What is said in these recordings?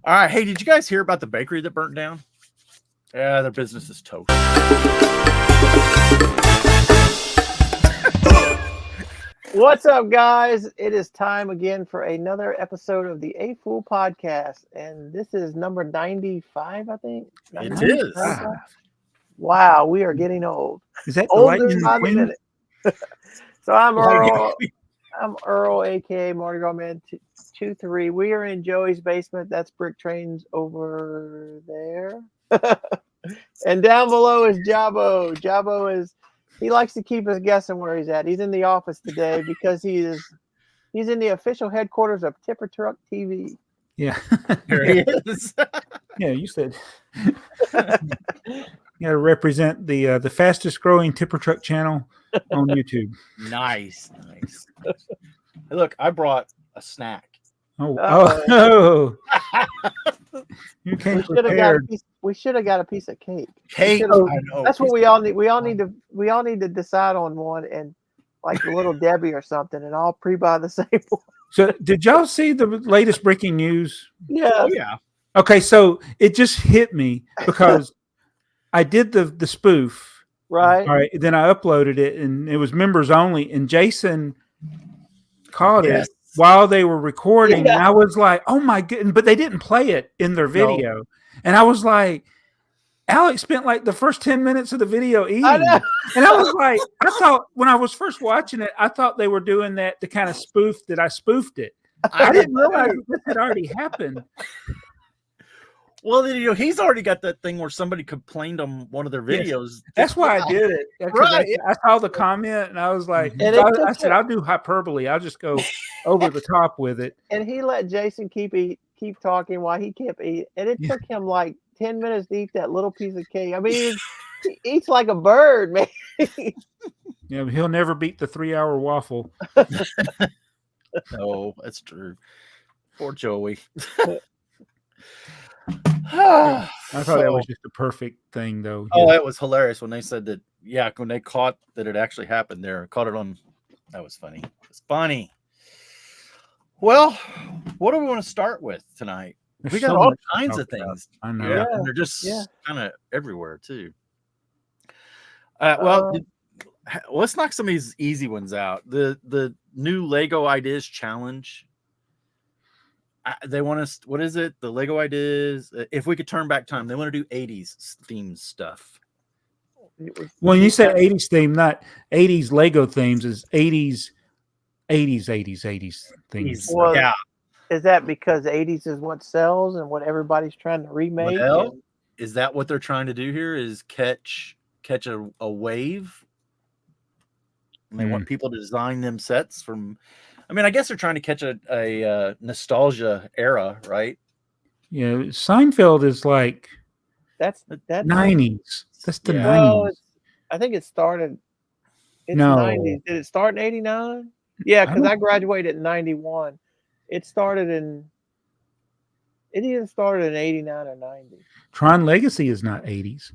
All right. Hey, did you guys hear about the bakery that burnt down? Yeah, their business is toast. What's up, guys? It is time again for another episode of the AFoOL Podcast, and this is number 95, I think. It is. Wow, we are getting old. Is that the Older Lightning by the McQueen? minute. So I'm Earl. I'm Earl, aka Mardi Gras Man 23. We are in Joey's basement. That's BrickTrains over there. And down below is Jabo. Jabo he likes to keep us guessing where he's at. He's in the office today because he's in the official headquarters of Tipper Truck TV. Yeah. Here he is. Yeah, you said. You got to represent the fastest growing tipper truck channel on YouTube. Nice. Hey, look, I brought a snack. Oh. You came prepared. We should have got a piece of cake. Cake. I know. That's what we all need. We all need to decide on one, and like the Little Debbie or something, and I'll pre-buy the same one. So, did y'all see the latest breaking news? Yeah. Oh, yeah. Okay, so it just hit me because I did the spoof. Right. All right. Then I uploaded it, and it was members only. And Jason caught it while they were recording. Yeah. And I was like, "Oh my goodness!" But they didn't play it in their video. No. And I was like, Alex spent like the first 10 minutes of the video eating. And I was like, I thought when I was first watching it, I thought they were doing that to kind of spoof that I spoofed it. I didn't realize this had already happened. Well, he's already got that thing where somebody complained on one of their videos. Yes. That's why I did it. Right. I saw the comment and I was like, I said, I'll do hyperbole. I'll just go over the top with it. And he let Jason keep talking while he kept eating. And it took him like 10 minutes to eat that little piece of cake. I mean, he eats like a bird, man. Yeah, but he'll never beat the 3-hour waffle. No, that's true. Poor Joey. I thought that was just a perfect thing, though. Oh, it was hilarious when they said that. Yeah, when they caught that it actually happened there, caught it on. That was funny. It's funny. Well, what do we want to start with tonight? We got all kinds of things. I know. Yeah, and they're just kind of everywhere too. Let's knock some of these easy ones out. The new Lego Ideas Challenge. They want us. What is it? The Lego Ideas. If we could turn back time, they want to do 80s themed stuff. When you said 80s theme, not 80s Lego themes, is 80s things. Well, yeah. Is that because 80s is what sells and what everybody's trying to remake? Well, is that what they're trying to do here? Is catch a wave? And they want people to design them sets from. I mean, I guess they're trying to catch a nostalgia era, right? Yeah, Seinfeld is like that's 90s. That's the 90s. Well, I think it started. It's 90s. Did it start in 89? Yeah, because I graduated in 91. It either started in 89 or 90. Tron Legacy is not 80s.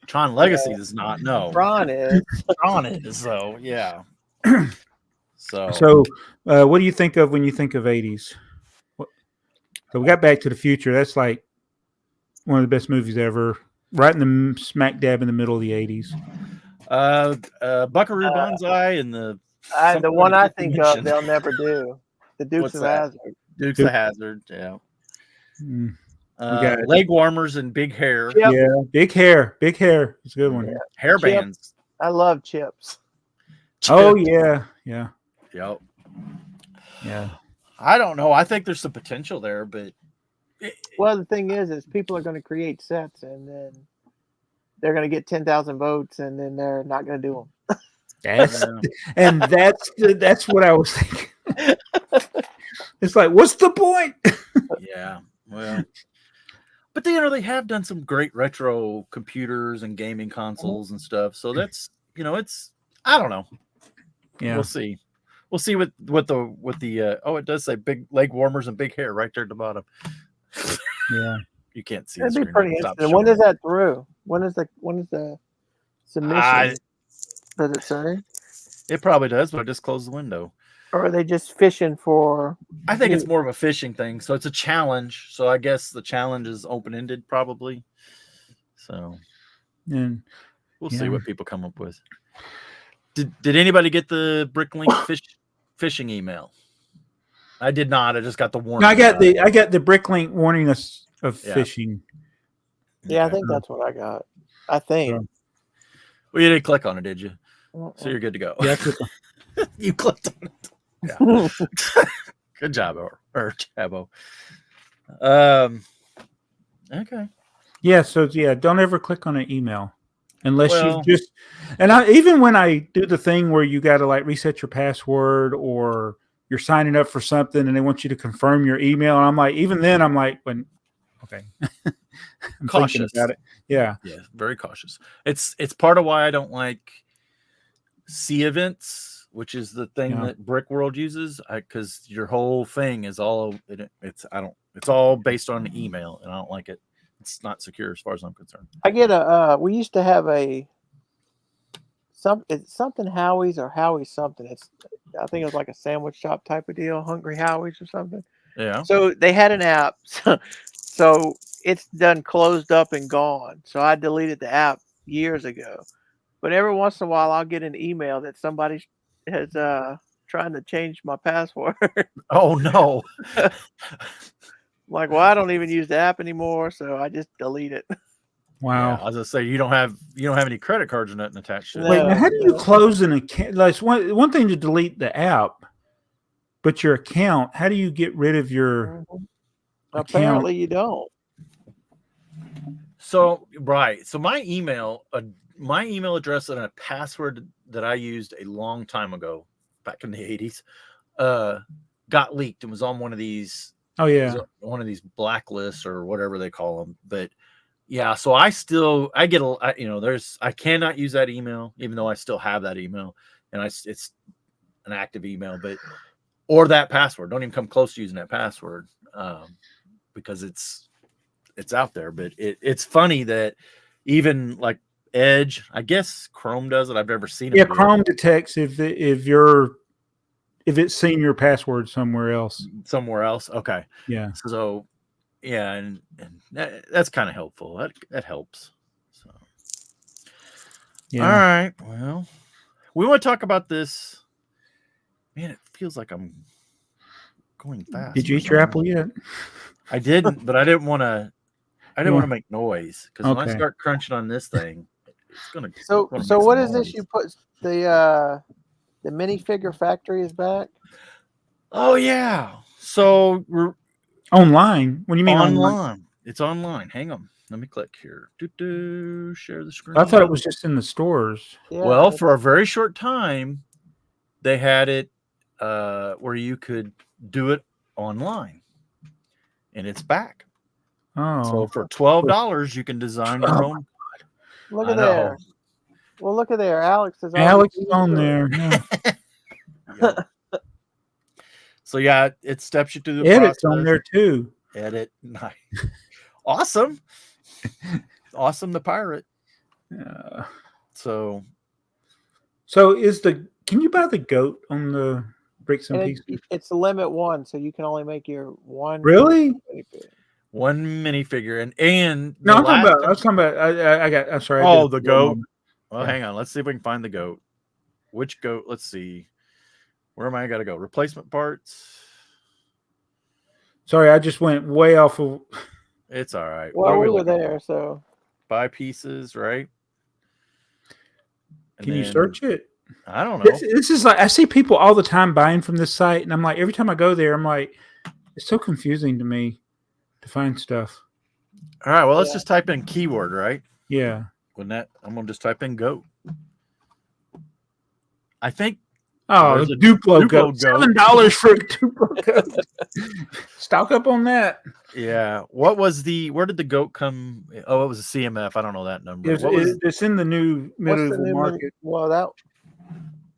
Tron Legacy is not. No, Tron is. Tron is. So yeah. So, what do you think of when you think of 80s? So we got Back to the Future. That's like one of the best movies ever. Right in the smack dab in the middle of the 80s. Buckaroo Banzai and the one I think of, they'll never do. The Dukes of Hazzard. Dukes of Hazzard, yeah. Got leg warmers and big hair. Yep. Yeah, big hair. It's a good one. Yeah. Hair bands. I love Chips. Oh yeah. Yep. Yeah. I don't know. I think there's some potential there, but well, the thing is people are going to create sets and then they're going to get 10,000 votes and then they're not going to do them. That's what I was thinking. It's like, what's the point? Yeah. Well, but they have done some great retro computers and gaming consoles and stuff. So that's, it's, I don't know. Yeah. We'll see. We'll see what the it does say big leg warmers and big hair right there at the bottom. Yeah. You can't see. That'd be pretty interesting. When is that through? When is the submission? Does it say? It probably does, but I just closed the window. Or are they just fishing for? I think it's more of a fishing thing. So it's a challenge. So I guess the challenge is open-ended probably. So And we'll see what people come up with. Did anybody get the Bricklink phishing email? I did not. I just got the warning. No, I got the Bricklink warning us of phishing. Yeah, I think that's what I got. I think. Well, you didn't click on it, did you? So you're good to go. Yeah, you clicked on it. Yeah. Good job, or Chabo. Okay. Yeah. So don't ever click on an email unless you just. And even when I do the thing where you got to like reset your password or you're signing up for something and they want you to confirm your email, and I'm like, even then, I'm like, okay, I'm cautious about it. Yeah. Yeah, very cautious. It's part of why I don't like C events, which is the thing that Brick World uses, because your whole thing is all it's all based on email, and I don't like it. It's not secure as far as I'm concerned. I get we used to have it's something Howie's or Howie's something. I think it was like a sandwich shop type of deal, Hungry Howie's or something. Yeah. So they had an app, so it's done closed up and gone. So I deleted the app years ago. But every once in a while, I'll get an email that somebody has trying to change my password. Oh no! Like, well, I don't even use the app anymore, so I just delete it. Wow! Yeah, I was gonna say you don't have any credit cards or nothing attached to it. Wait, now how do you close an account? Like, one thing to delete the app, but your account. How do you get rid of your? Apparently, you don't. So right, so my email address and a password that I used a long time ago, back in the 80s, got leaked and was on one of these. Oh yeah, one of these blacklists or whatever they call them. But yeah, so I get I cannot use that email, even though I still have that email, and it's an active email, or that password. Don't even come close to using that password, because it's out there. But it's funny that even like Edge, I guess Chrome does it. I've never seen it. Yeah, Chrome detects if it's seen your password somewhere else. Okay. Yeah. So yeah, and that's kind of helpful. That helps. So yeah. All right. Well, we want to talk about this. Man, it feels like I'm going fast. Did you eat your apple yet? I didn't, but I didn't want to. I didn't want to make noise, because when I start crunching on this thing, it's gonna. So what is this? You put the minifigure factory is back. Oh yeah. So we're online. What do you mean online? It's online. Hang on. Let me click here. Share the screen. I thought it was just in the stores. Yeah, well, for a very short time, they had it where you could do it online, and it's back. Oh. So for $12, you can design your own. Look at there. Well, look at there. Alex is on there. Yeah. Yeah. So yeah, it steps you through the Edit's process. on there too. Edit. Nice. Awesome. Awesome, the pirate. So can you buy the goat on the Bricks and Pieces? It's a limit one, so you can only make your one. Really? One minifigure, and no, I'm talking about. I'm sorry. Oh, the goat. Well, hang on. Let's see if we can find the goat. Which goat? Let's see. Where am I? Got to go. Replacement parts. Sorry, I just went way off of. It's all right. Well, we were there, so buy pieces, right? And can you search it? I don't know. This is like I see people all the time buying from this site, and I'm like, every time I go there, I'm like, it's so confusing to me to find stuff. All right, well, let's just type in keyword, right? Yeah. I'm gonna just type in goat. I think. Oh, the Duplo goat. $7 for a Duplo goat. Stock up on that. Yeah. Where did the goat come? Oh, it was a CMF. I don't know that number. It's in the new medieval market. Well,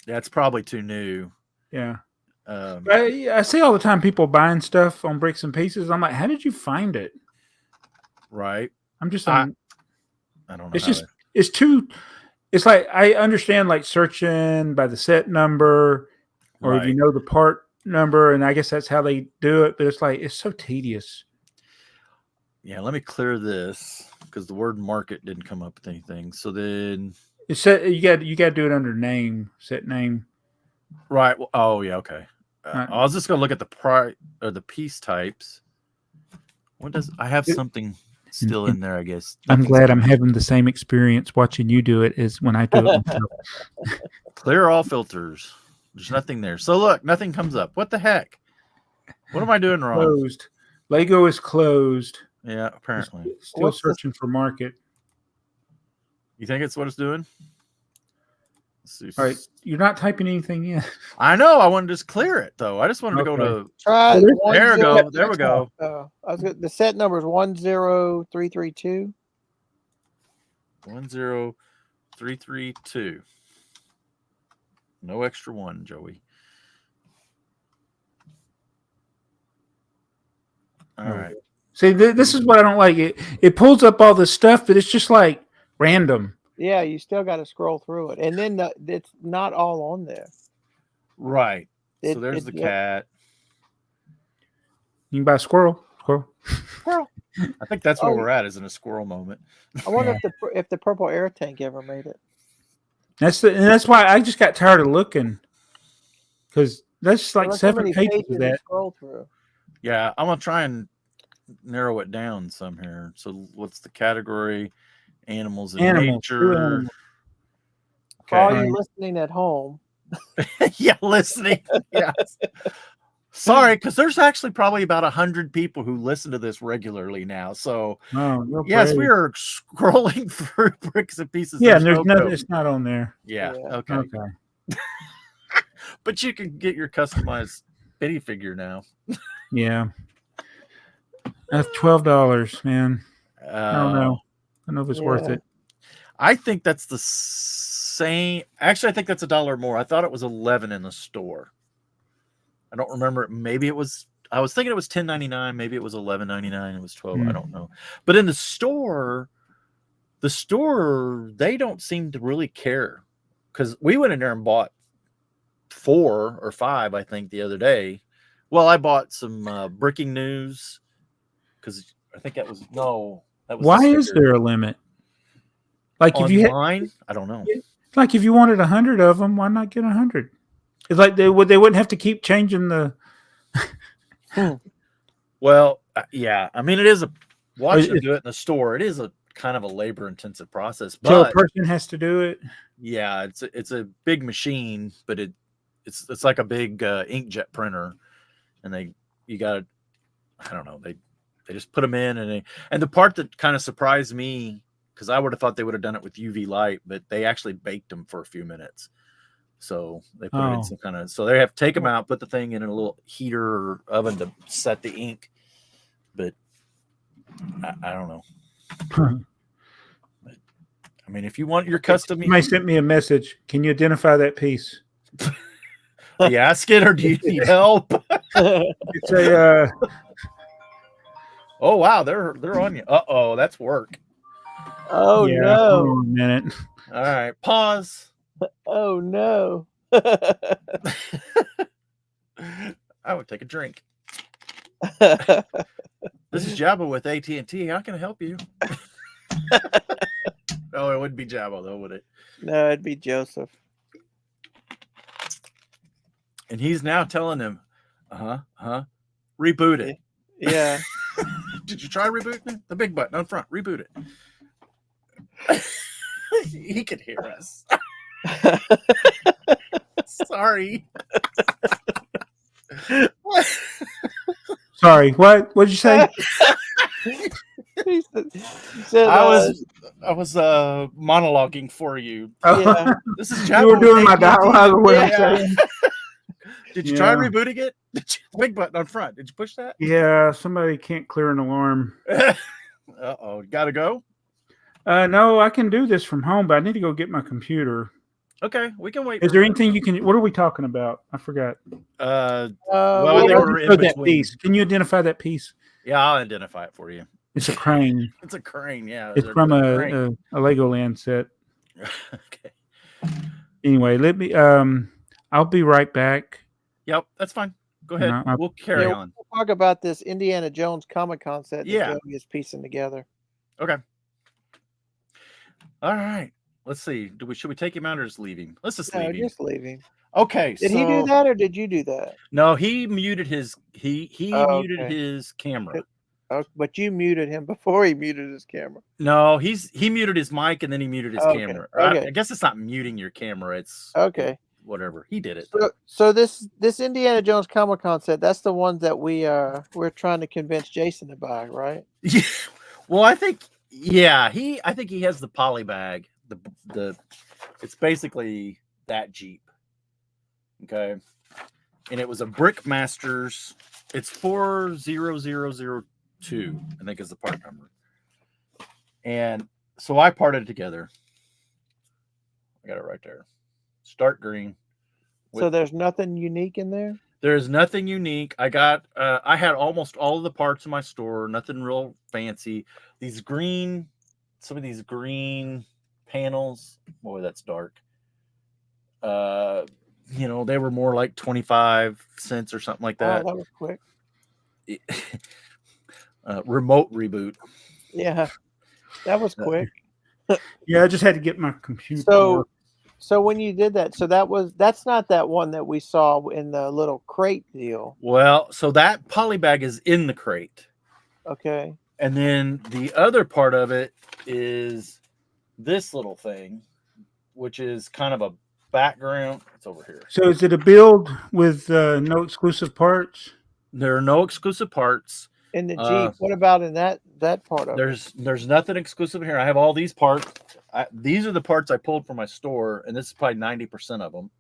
that's probably too new. Yeah. I see all the time people buying stuff on Bricks and Pieces. I'm like, how did you find it? Right. I'm just. I don't know. It's like I understand like searching by the set number, or if you know the part number, and I guess that's how they do it. But it's like it's so tedious. Yeah, let me clear this because the word market didn't come up with anything. So then It's set, you got to do it under name, set name. Right. Well, oh yeah. Okay. Right. I was just gonna look at the price or the piece types. What does I have something still in there? I guess. I'm glad I'm having the same experience watching you do it as when I do it myself. Clear all filters. There's nothing there. So look, nothing comes up. What the heck? What am I doing wrong? Closed. Lego is closed. Yeah, apparently. Still searching for market. You think it's what it's doing? All right, you're not typing anything in. I know. I wanted to just clear it though. I just wanted to go to. Try. There we go. There we go. The set number is 10332. 10332. No extra one, Joey. All right. See, this is what I don't like. It pulls up all this stuff, but it's just like random. Yeah, you still got to scroll through it, and then it's not all on there. Right. So there's the cat. You can buy a squirrel. Squirrel. I think that's where we're at, is in a squirrel moment. I wonder if the purple air tank ever made it. That's why I just got tired of looking, because that's just like 7 pages of that. Scroll through. Yeah, I'm gonna try and narrow it down some here. So what's the category? Animals in nature. Okay. For all you listening at home. Yeah, listening. Yeah. Sorry, because there's actually probably about 100 people who listen to this regularly now. So yes, we are scrolling through bricks and pieces. Yeah, and there's nothing. It's not on there. Yeah. Okay. But you can get your customized minifigure now. Yeah. That's $12, man. I don't know. I don't know if it's worth it. I think that's the same. Actually, I think that's $1 more. I thought it was 11 in the store. I don't remember. Maybe it was. I was thinking it was $10.99. Maybe it was $11.99. It was $12. I don't know. But in the store, they don't seem to really care, because we went in there and bought 4 or 5, I think, the other day. Well, I bought some bricking news, because I think that was Why is there a limit? Like online? If you I don't know. Like if you wanted 100 of them, why not get 100? It's like they wouldn't have to keep changing the. Well, yeah. I mean, it is watching them do it in the store. It is a kind of a labor-intensive process. But so a person has to do it. Yeah, it's a big machine, but it's like a big inkjet printer, and you got to, I don't know, they just put them in, and the part that kind of surprised me, because I would have thought they would have done it with UV light, but they actually baked them for a few minutes. So they put it in some kind of, so they have to take them out, put the thing in a little heater or oven to set the ink. But I don't know. But, I mean, if you want your custom, somebody sent me a message. Can you identify that piece? Yeah, Skinner, do you need help? It's a. Oh wow, they're on you. Uh-oh, that's work. Oh yeah, no! Hold on a minute. All right, pause. Oh no! I would take a drink. This is Jabba with AT&T. How can I help you? Oh, it wouldn't be Jabba though, would it? No, it'd be Joseph. And he's now telling him, reboot it. Yeah. Did you try rebooting it? The big button on front. Reboot it. He could hear us. Sorry. Sorry. What did you say? He said, I was monologuing for you. Yeah. This is Jabba. You were doing my dialogue. What I'm saying. Did you try rebooting it? Big button on front. Did you push that? Yeah, somebody can't clear an alarm. Uh-oh. Gotta go? No, I can do this from home, but I need to go get my computer. Okay, we can wait. Is there anything you can? What are we talking about? I forgot. Well, they were in that piece. Can you identify that piece? Yeah, I'll identify it for you. It's a crane. It's a crane. Yeah, it's from a Legoland set. Okay. Anyway, let me. I'll be right back. Yep, that's fine. Go ahead. No, We'll carry Yeah, on. we'll talk about this Indiana Jones Comic-Con set that Yeah. Joey is piecing together. Okay. All right. Let's see. Should we take him out or just leave him? Let's just No, leave him. just leave him. Okay. Did he do that or did you do that? No, he muted his muted Okay. his camera. Oh, but you muted him before he muted his camera. No, he muted his mic and then he muted his Okay, camera. okay. I guess it's not muting your camera. It's Okay. whatever. He did it. So this Indiana Jones Comic-Con set, that's the one that we're trying to convince Jason to buy, right? Yeah. Well, I think I think he has the poly bag. The it's basically that Jeep. Okay. And it was a Brickmasters. It's 40002, I think is the part number. And so I parted it together. I got it right there. Start green. So there's nothing unique in there? There's nothing unique. I got I had almost all of the parts in my store, nothing real fancy. Some of these green panels, boy, that's dark. You know, they were more like 25 cents or something like that. Oh, that was quick. Remote reboot. Yeah. That was quick. Yeah, I just had to get my computer. So when you did that, that's not that one that we saw in the little crate deal. Well, so that poly bag is in the crate. Okay. And then the other part of it is this little thing, which is kind of a background. It's over here. So is it a build with no exclusive parts? There are no exclusive parts. In the Jeep, what about in that part of it? There's nothing exclusive here. I have all these parts. These are the parts I pulled from my store, and this is probably 90% of them.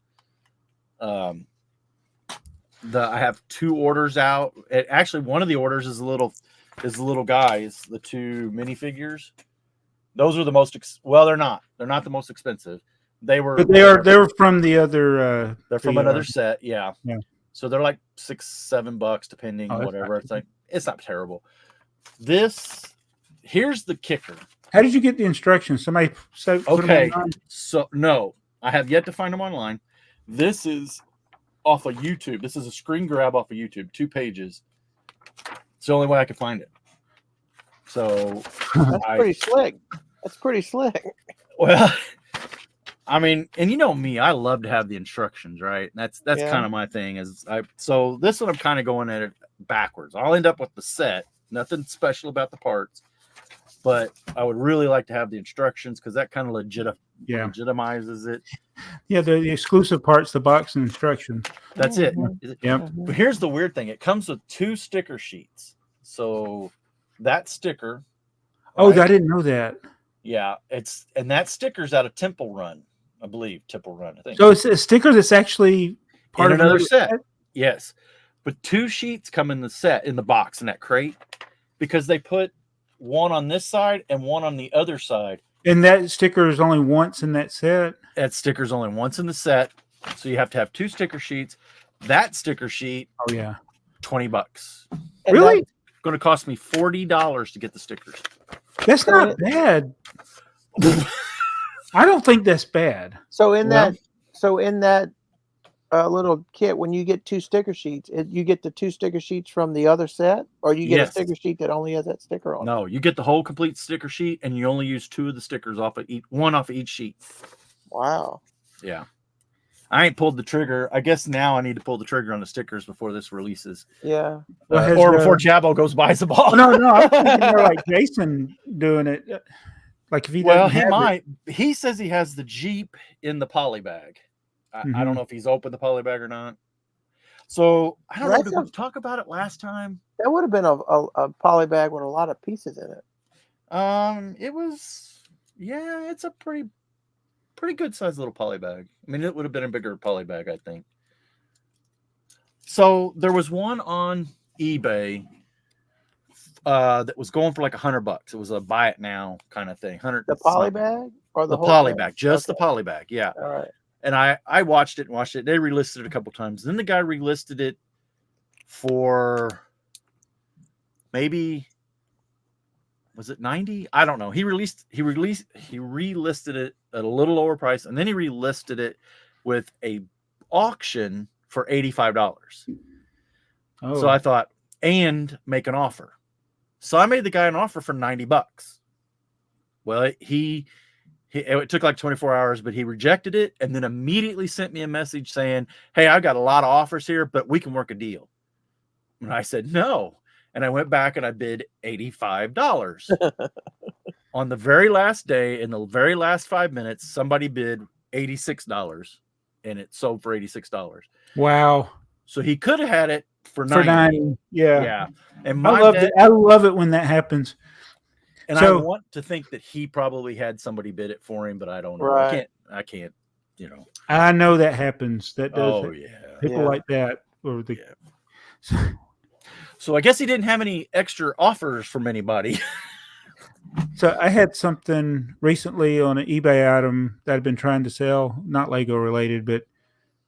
I have 2 orders out. Actually, one of the orders is the little guys, the 2 minifigures. Those are the most they're not the most expensive. But they're from the other. They're from another set. Yeah. Yeah. So they're like $6-7 depending on whatever. It's not terrible. Here's the kicker. How did you get the instructions? Somebody said. Okay. So no, I have yet to find them online. This is off of YouTube. This is a screen grab off of YouTube, 2 pages. It's the only way I could find it. So that's pretty slick. That's pretty slick. Well, I mean, and you know me, I love to have the instructions, right? That's kind of my thing. So this one I'm kind of going at it backwards. I'll end up with the set. Nothing special about the parts, but I would really like to have the instructions because that kind of legitimizes it. Yeah, the exclusive parts, the box and instructions. That's it. Yep. But here's the weird thing. It comes with 2 sticker sheets. So that sticker. Oh, right? I didn't know that. Yeah, and that sticker's out of Temple Run, I believe. Temple Run, I think. So it's a sticker that's actually part of another set. Yes. But 2 sheets come in the set, in the box, in that crate, because they put one on this side and one on the other side. And that sticker is only once in that set? That sticker's only once in the set. So you have to have 2 sticker sheets. That sticker sheet, oh yeah, $20. Really? It's going to cost me $40 to get the stickers. That's not bad. I don't think that's bad. So in that little kit, when you get 2 sticker sheets, you get the 2 sticker sheets from the other set, or you get a sticker sheet that only has that sticker on it? No, you get the whole complete sticker sheet, and you only use 2 of the stickers off of each sheet. Wow. Yeah. I ain't pulled the trigger. I guess now I need to pull the trigger on the stickers before this releases. Yeah. Or before Jabbo goes buys the ball. No, I'm thinking more like Jason doing it. Like if he might. He says he has the Jeep in the poly bag. I don't know if he's opened the poly bag or not. So I don't know. Did we talk about it last time? That would have been a poly bag with a lot of pieces in it. It was. Yeah, it's a pretty good sized little poly bag. I mean, it would have been a bigger poly bag, I think. So there was one on eBay that was going for like $100. It was a buy it now kind of thing. The poly bag or the whole poly bag? Just the poly bag. Yeah. All right. And I watched it. They relisted it a couple times. Then the guy relisted it for maybe, was it 90? I don't know. He relisted it at a little lower price, and then he relisted it with a auction for $85. Oh. So I thought, and make an offer. So I made the guy an offer for $90. Well, it took like 24 hours, but he rejected it and then immediately sent me a message saying, hey, I've got a lot of offers here, but we can work a deal. And I said, no. And I went back and I bid $85. On the very last day, in the very last 5 minutes, somebody bid $86 and it sold for $86. Wow. So he could have had it for 90. Yeah. Yeah. And I love it when that happens. And I want to think that he probably had somebody bid it for him, but I don't know. Right. I can't, I know that happens. That does. Oh, yeah. People like that. Or the. Yeah. So I guess he didn't have any extra offers from anybody. So I had something recently on an eBay item that I'd been trying to sell, not Lego related, but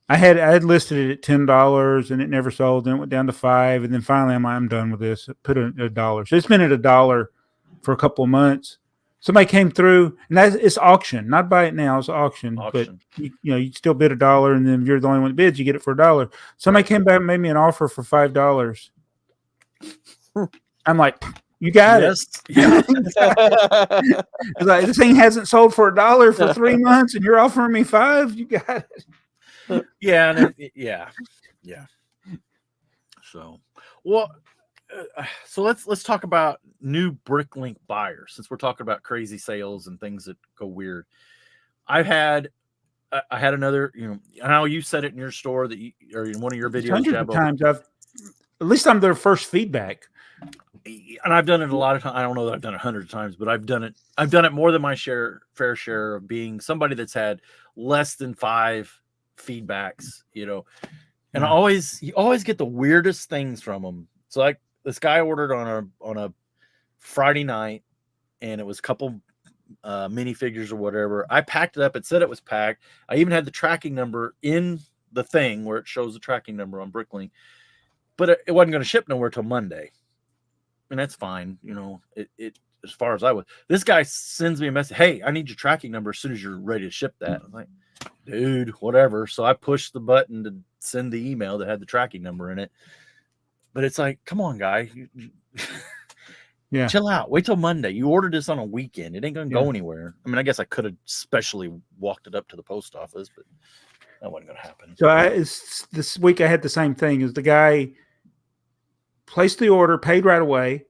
I had listed it at $10 and it never sold. Then it went down to $5, and then finally I'm done with this. Put a $1. So it's been at $1 for a couple of months. Somebody came through, and it's auction, not buy it now. It's auction. But you still bid $1, and then if you're the only one that bids, you get it for $1. Somebody came back and made me an offer for $5. I'm like, you got it. Yeah. It's like, this thing hasn't sold for $1 for 3 months, and you're offering me $5. You got it. Yeah. Yeah. So, so let's talk about new Bricklink buyers, since we're talking about crazy sales and things that go weird. I had another, how you said it in your store that or in one of your videos. Hundreds of times at least I'm their first feedback. And I've done it a lot of times. I don't know that I've done it 100 times, but I've done it more than my fair share of being somebody that's had less than 5 feedbacks, and you always get the weirdest things from them. So like this guy ordered on a Friday night, and it was a couple minifigures or whatever. I packed it up. It said it was packed. I even had the tracking number in the thing where it shows the tracking number on Bricklink, but it wasn't going to ship nowhere till Monday. And that's fine. It as far as I was, this guy sends me a message. Hey, I need your tracking number as soon as you're ready to ship that. I'm like, dude, whatever. So I pushed the button to send the email that had the tracking number in it. But it's like, come on, guy. Yeah. Chill out. Wait till Monday. You ordered this on a weekend. It ain't going to go anywhere. I mean, I guess I could have specially walked it up to the post office, but that wasn't going to happen. So this week I had the same thing. As the guy placed the order, paid right away,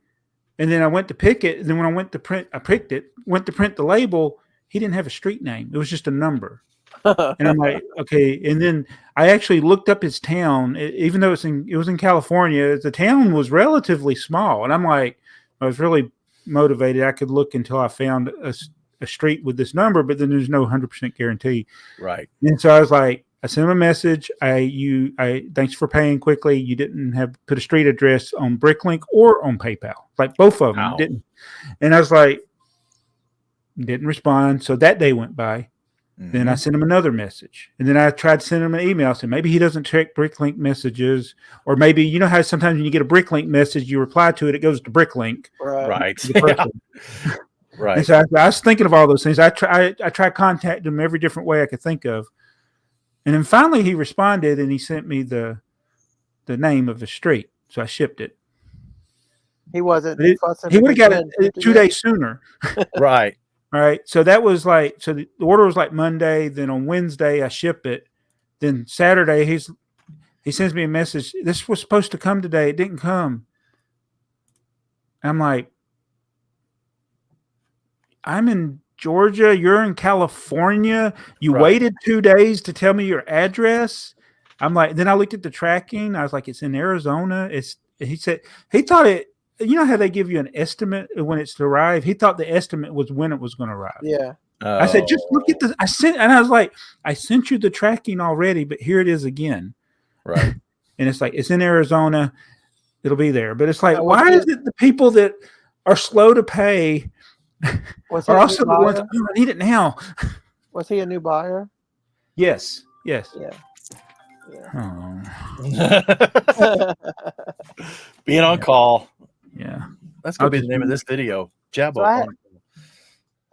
and then I went to pick it. And then when I went to print, I picked it, went to print the label. He didn't have a street name. It was just a number. And I'm like, okay. And then I actually looked up his town, even though it was in California. The town was relatively small, and I'm like, I was really motivated. I could look until I found a street with this number, but then there's no 100% guarantee. Right. And so I was like, I sent him a message. Thanks for paying quickly. You didn't have put a street address on Bricklink or on PayPal. Like both of them didn't. And I was like, didn't respond. So that day went by. Mm-hmm. Then I sent him another message, and then I tried to send him an email. So maybe he doesn't check Bricklink messages, or maybe how sometimes when you get a Bricklink message, you reply to it, it goes to Bricklink. Right. Yeah. Right. And so I was thinking of all those things. I tried contacting him every different way I could think of. And then finally he responded, and he sent me the name of the street. So I shipped it. He wasn't. He would have got it 2 days sooner. Right. All right. So that was the order was like Monday. Then on Wednesday I ship it. Then Saturday he sends me a message. This was supposed to come today. It didn't come. I'm like, I'm in Georgia. You're in California. You waited 2 days to tell me your address. I'm like, then I looked at the tracking. I was like, it's in Arizona. He said he thought it. You know how they give you an estimate when it's to arrive? He thought the estimate was when it was going to arrive. Yeah. Oh. I said, just look at I was like, I sent you the tracking already, but here it is again. Right. And it's like, it's in Arizona. It'll be there. But it's like, why is it the people that are slow to pay are also the ones, I need it now. Was he a new buyer? Yes. Yes. Yeah. Oh. Being on call. Yeah. That's going to be the name of this video. Jabbo. So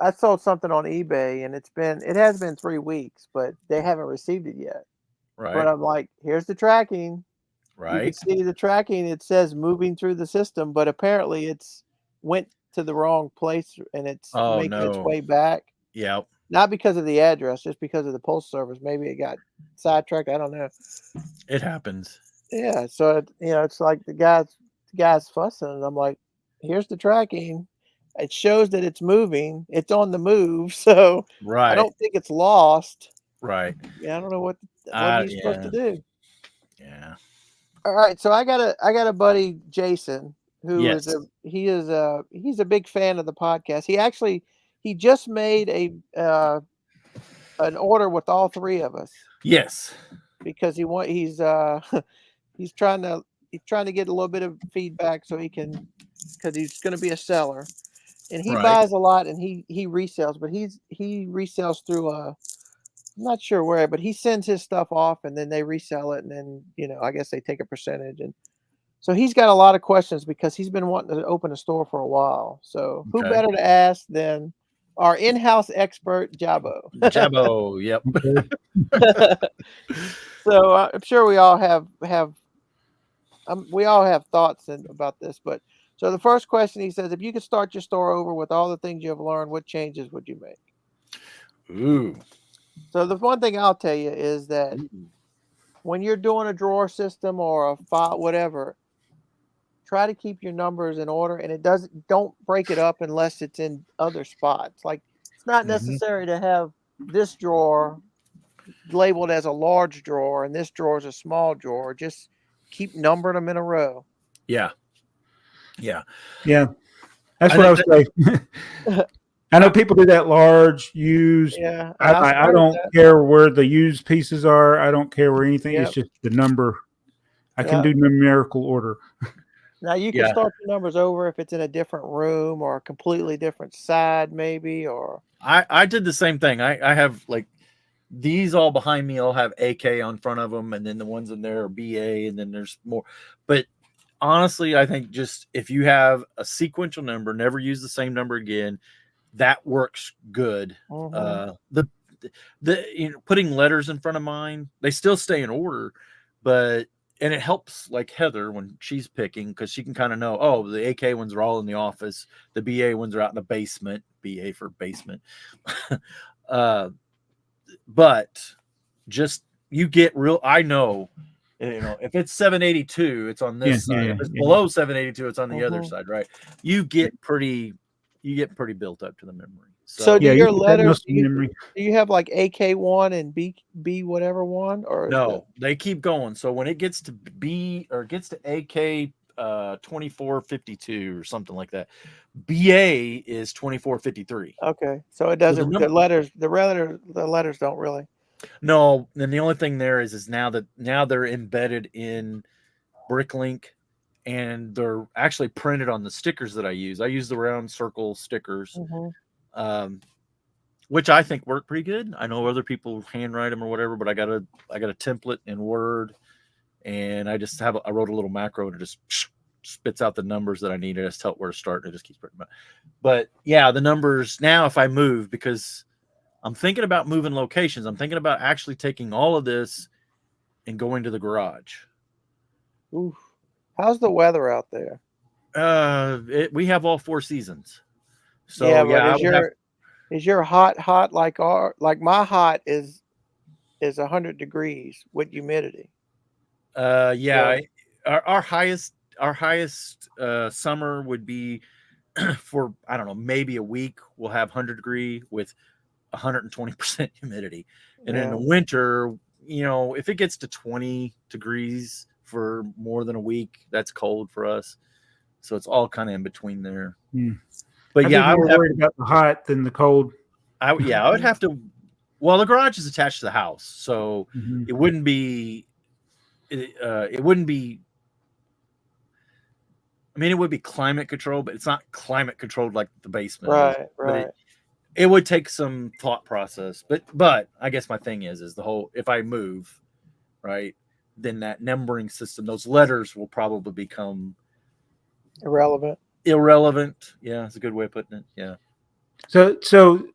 I sold something on eBay, and it has been 3 weeks, but they haven't received it yet. Right. But I'm like, here's the tracking. You can Right. see the tracking. It says moving through the system, but apparently it's went to the wrong place and it's Oh making its no. way back. Yep. Not because of the address, just because of the postal service. Maybe it got sidetracked. I don't know. It happens. Yeah, so it's like the guy's fussing, and I'm like, here's the tracking. It shows that it's moving. It's on the move, so I Right. don't think it's lost. Right. Yeah, I don't know what are you supposed to do. Yeah. All right, so I got a buddy, Jason, who Yes. he's a big fan of the podcast. He just made an order with all three of us Yes. because he's he's trying to get a little bit of feedback so he can, because he's going to be a seller, and he Right. buys a lot and he resells, but he resells through I'm not sure where, but he sends his stuff off and then they resell it, and then I guess they take a percentage, and so he's got a lot of questions because he's been wanting to open a store for a while. So who Okay. better to ask than our in-house expert, Jabo? Jabo. Yep. So I'm sure we all have thoughts about this, but so the first question, he says, if you could start your store over with all the things you have learned, what changes would you make? Ooh. So the one thing I'll tell you is that when you're doing a drawer system or a file, whatever, try to keep your numbers in order, and don't break it up unless it's in other spots. Like, it's not necessary to have this drawer labeled as a large drawer and this drawer is a small drawer. Just keep numbering them in a row. Yeah. Yeah. Yeah. That's what I was saying. I know people do that large, used. Yeah. I don't care where the used pieces are. I don't care where anything. It's just the number. I can do numerical order. Now you can start your numbers over if it's in a different room or a completely different side, maybe. Or I did the same thing. I have like these all behind me all have AK on front of them, and then the ones in there are BA, and then there's more. But honestly, I think just if you have a sequential number, never use the same number again, that works good. The putting letters in front of mine, they still stay in order, and it helps like Heather when she's picking, because she can kind of know, oh, the AK ones are all in the office, the BA ones are out in the basement, BA for basement. But just you get real. I know, if it's 782, it's on this side. If it's below 782, it's on the other side, right? You get pretty built up to the memory. So do your letters? Do you have like AK1 and B whatever one, or no? They keep going. So when it gets to B or gets to AK 2452 or something like that, BA is 2453. Okay, so it doesn't. So the letters don't really. No, and the only thing there is now they're embedded in Bricklink, and they're actually printed on the stickers that I use. I use the round circle stickers, which I think work pretty good. I know other people handwrite them or whatever, but I got a template in Word, and I wrote a little macro and it just spits out the numbers that I need. I just tell it where to start, and it just keeps printing. But yeah, the numbers now, if I move, because I'm thinking about moving locations, I'm thinking about actually taking all of this and going to the garage. Oof. How's the weather out there? We have all 4 seasons. So is your hot like my hot is 100 degrees with humidity? Our highest summer would be for, I don't know, maybe a week. We'll have 100 degree with 120% humidity, and in the winter, if it gets to 20 degrees for more than a week, that's cold for us. So it's all kind of in between there. But I would worried about the hot than the cold. I would have to. Well, the garage is attached to the house, so it wouldn't be. It wouldn't be. I mean, it would be climate controlled, but it's not climate controlled like the basement. Right. But it would take some thought process. But I guess my thing is the whole, if I move, right, then that numbering system, those letters will probably become irrelevant. Yeah, it's a good way of putting it. Yeah. So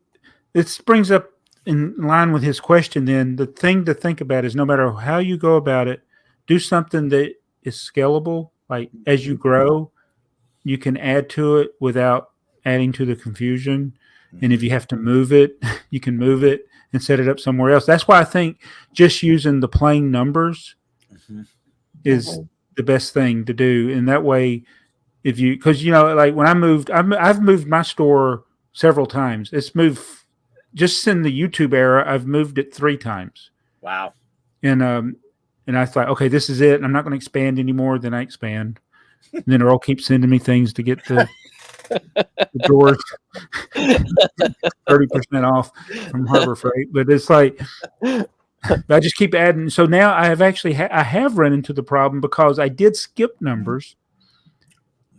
this brings up in line with his question, then the thing to think about is no matter how you go about it, do something that is scalable. Like as you grow, you can add to it without adding to the confusion. And if you have to move it, you can move it and set it up somewhere else. That's why I think just using the plain numbers is the best thing to do. And that way, if you, because like when I moved, I've moved my store several times. It's moved just in the YouTube era. I've moved it 3 times. Wow. And I thought, okay, this is it. I'm not going to expand anymore. Then I expand. And then Earl keeps sending me things to get the drawers 30% off from Harbor Freight. But it's like I just keep adding. So now I have actually I have run into the problem because I did skip numbers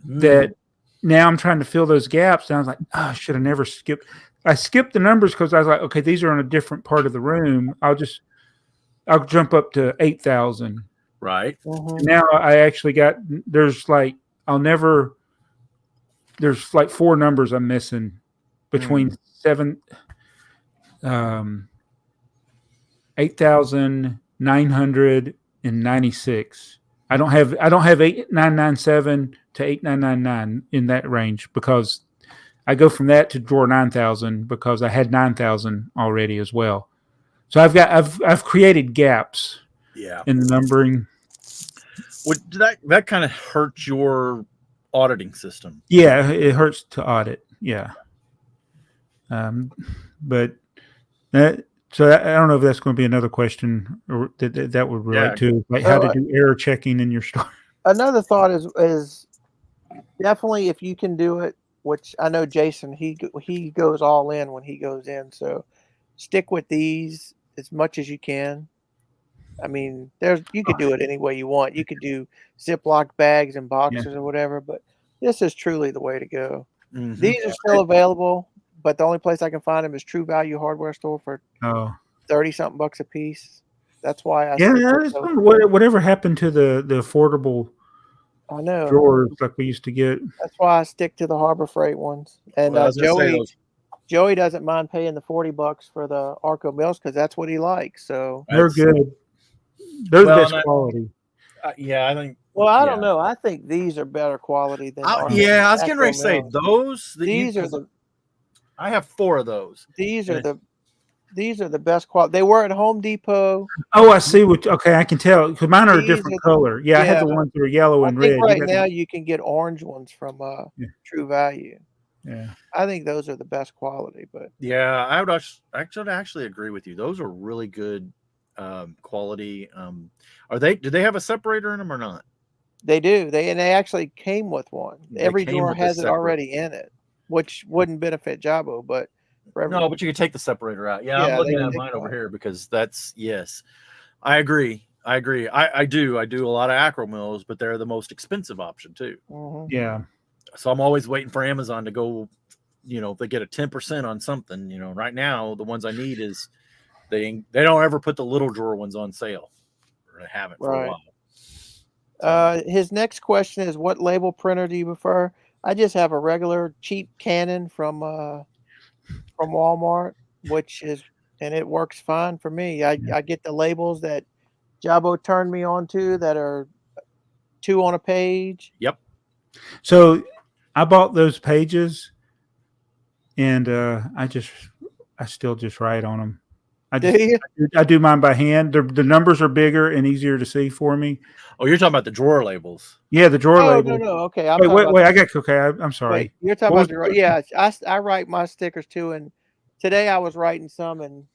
that now I'm trying to fill those gaps. And I was like, oh, I should have never skipped. I skipped the numbers because I was like, okay, these are in a different part of the room. I'll jump up to 8,000. Right. Now I actually got, there's like 4 numbers I'm missing between 8,996. I don't have 8,997 to 8,999 in that range because I go from that to drawer 9,000 because I had 9,000 already as well. So I've created gaps in the numbering. That kind of hurts your auditing system. Yeah, it hurts to audit. Yeah. But I don't know if that's going to be another question or that would relate to like how to do error checking in your store. Another thought is definitely if you can do it, which I know Jason, he goes all in when he goes in. So stick with these as much as you can. I mean, you could do it any way you want. You could do Ziploc bags and boxes or whatever, but this is truly the way to go. These are still available, but the only place I can find them is True Value Hardware Store for $30-something bucks a piece. That's why whatever happened to the affordable drawers like we used to get. That's why I stick to the Harbor Freight ones. And Joey doesn't mind paying the $40 for the Arco Mills because that's what he likes. So they're good. They're the best quality. I think. Well, I don't know. I think these are better quality than. I was getting ready to say those. These are the. I have 4 of those. These are the best quality. They were at Home Depot. Oh, I see. Okay, I can tell because mine are a different color. I had the ones that are yellow and red. Right now, you can get orange ones from True Value. Yeah, I think those are the best quality. But I would actually agree with you. Those are really good quality. Do they have a separator in them or not? They do. They actually came with one. Every drawer has it already in it, which wouldn't benefit Jabo, but no, but you can take the separator out. I'm looking at mine over here because that's I agree. I do a lot of Acro Mills, but they're the most expensive option too. Yeah. So I'm always waiting for Amazon to go, if they get a 10% on something, right now the ones I need is they don't ever put the little drawer ones on sale. Or they haven't for a while. His next question is, what label printer do you prefer? I just have a regular cheap Canon from Walmart, and it works fine for me. I get the labels that Jabo turned me on to that are 2 on a page. Yep. So I bought those pages and I still just write on them. I do mine by hand. The numbers are bigger and easier to see for me. Oh, you're talking about the drawer labels? Yeah, the drawer labels. No. Okay. Wait. I'm sorry. Wait, you're talking about the. Yeah, I write my stickers too, and today I was writing some, and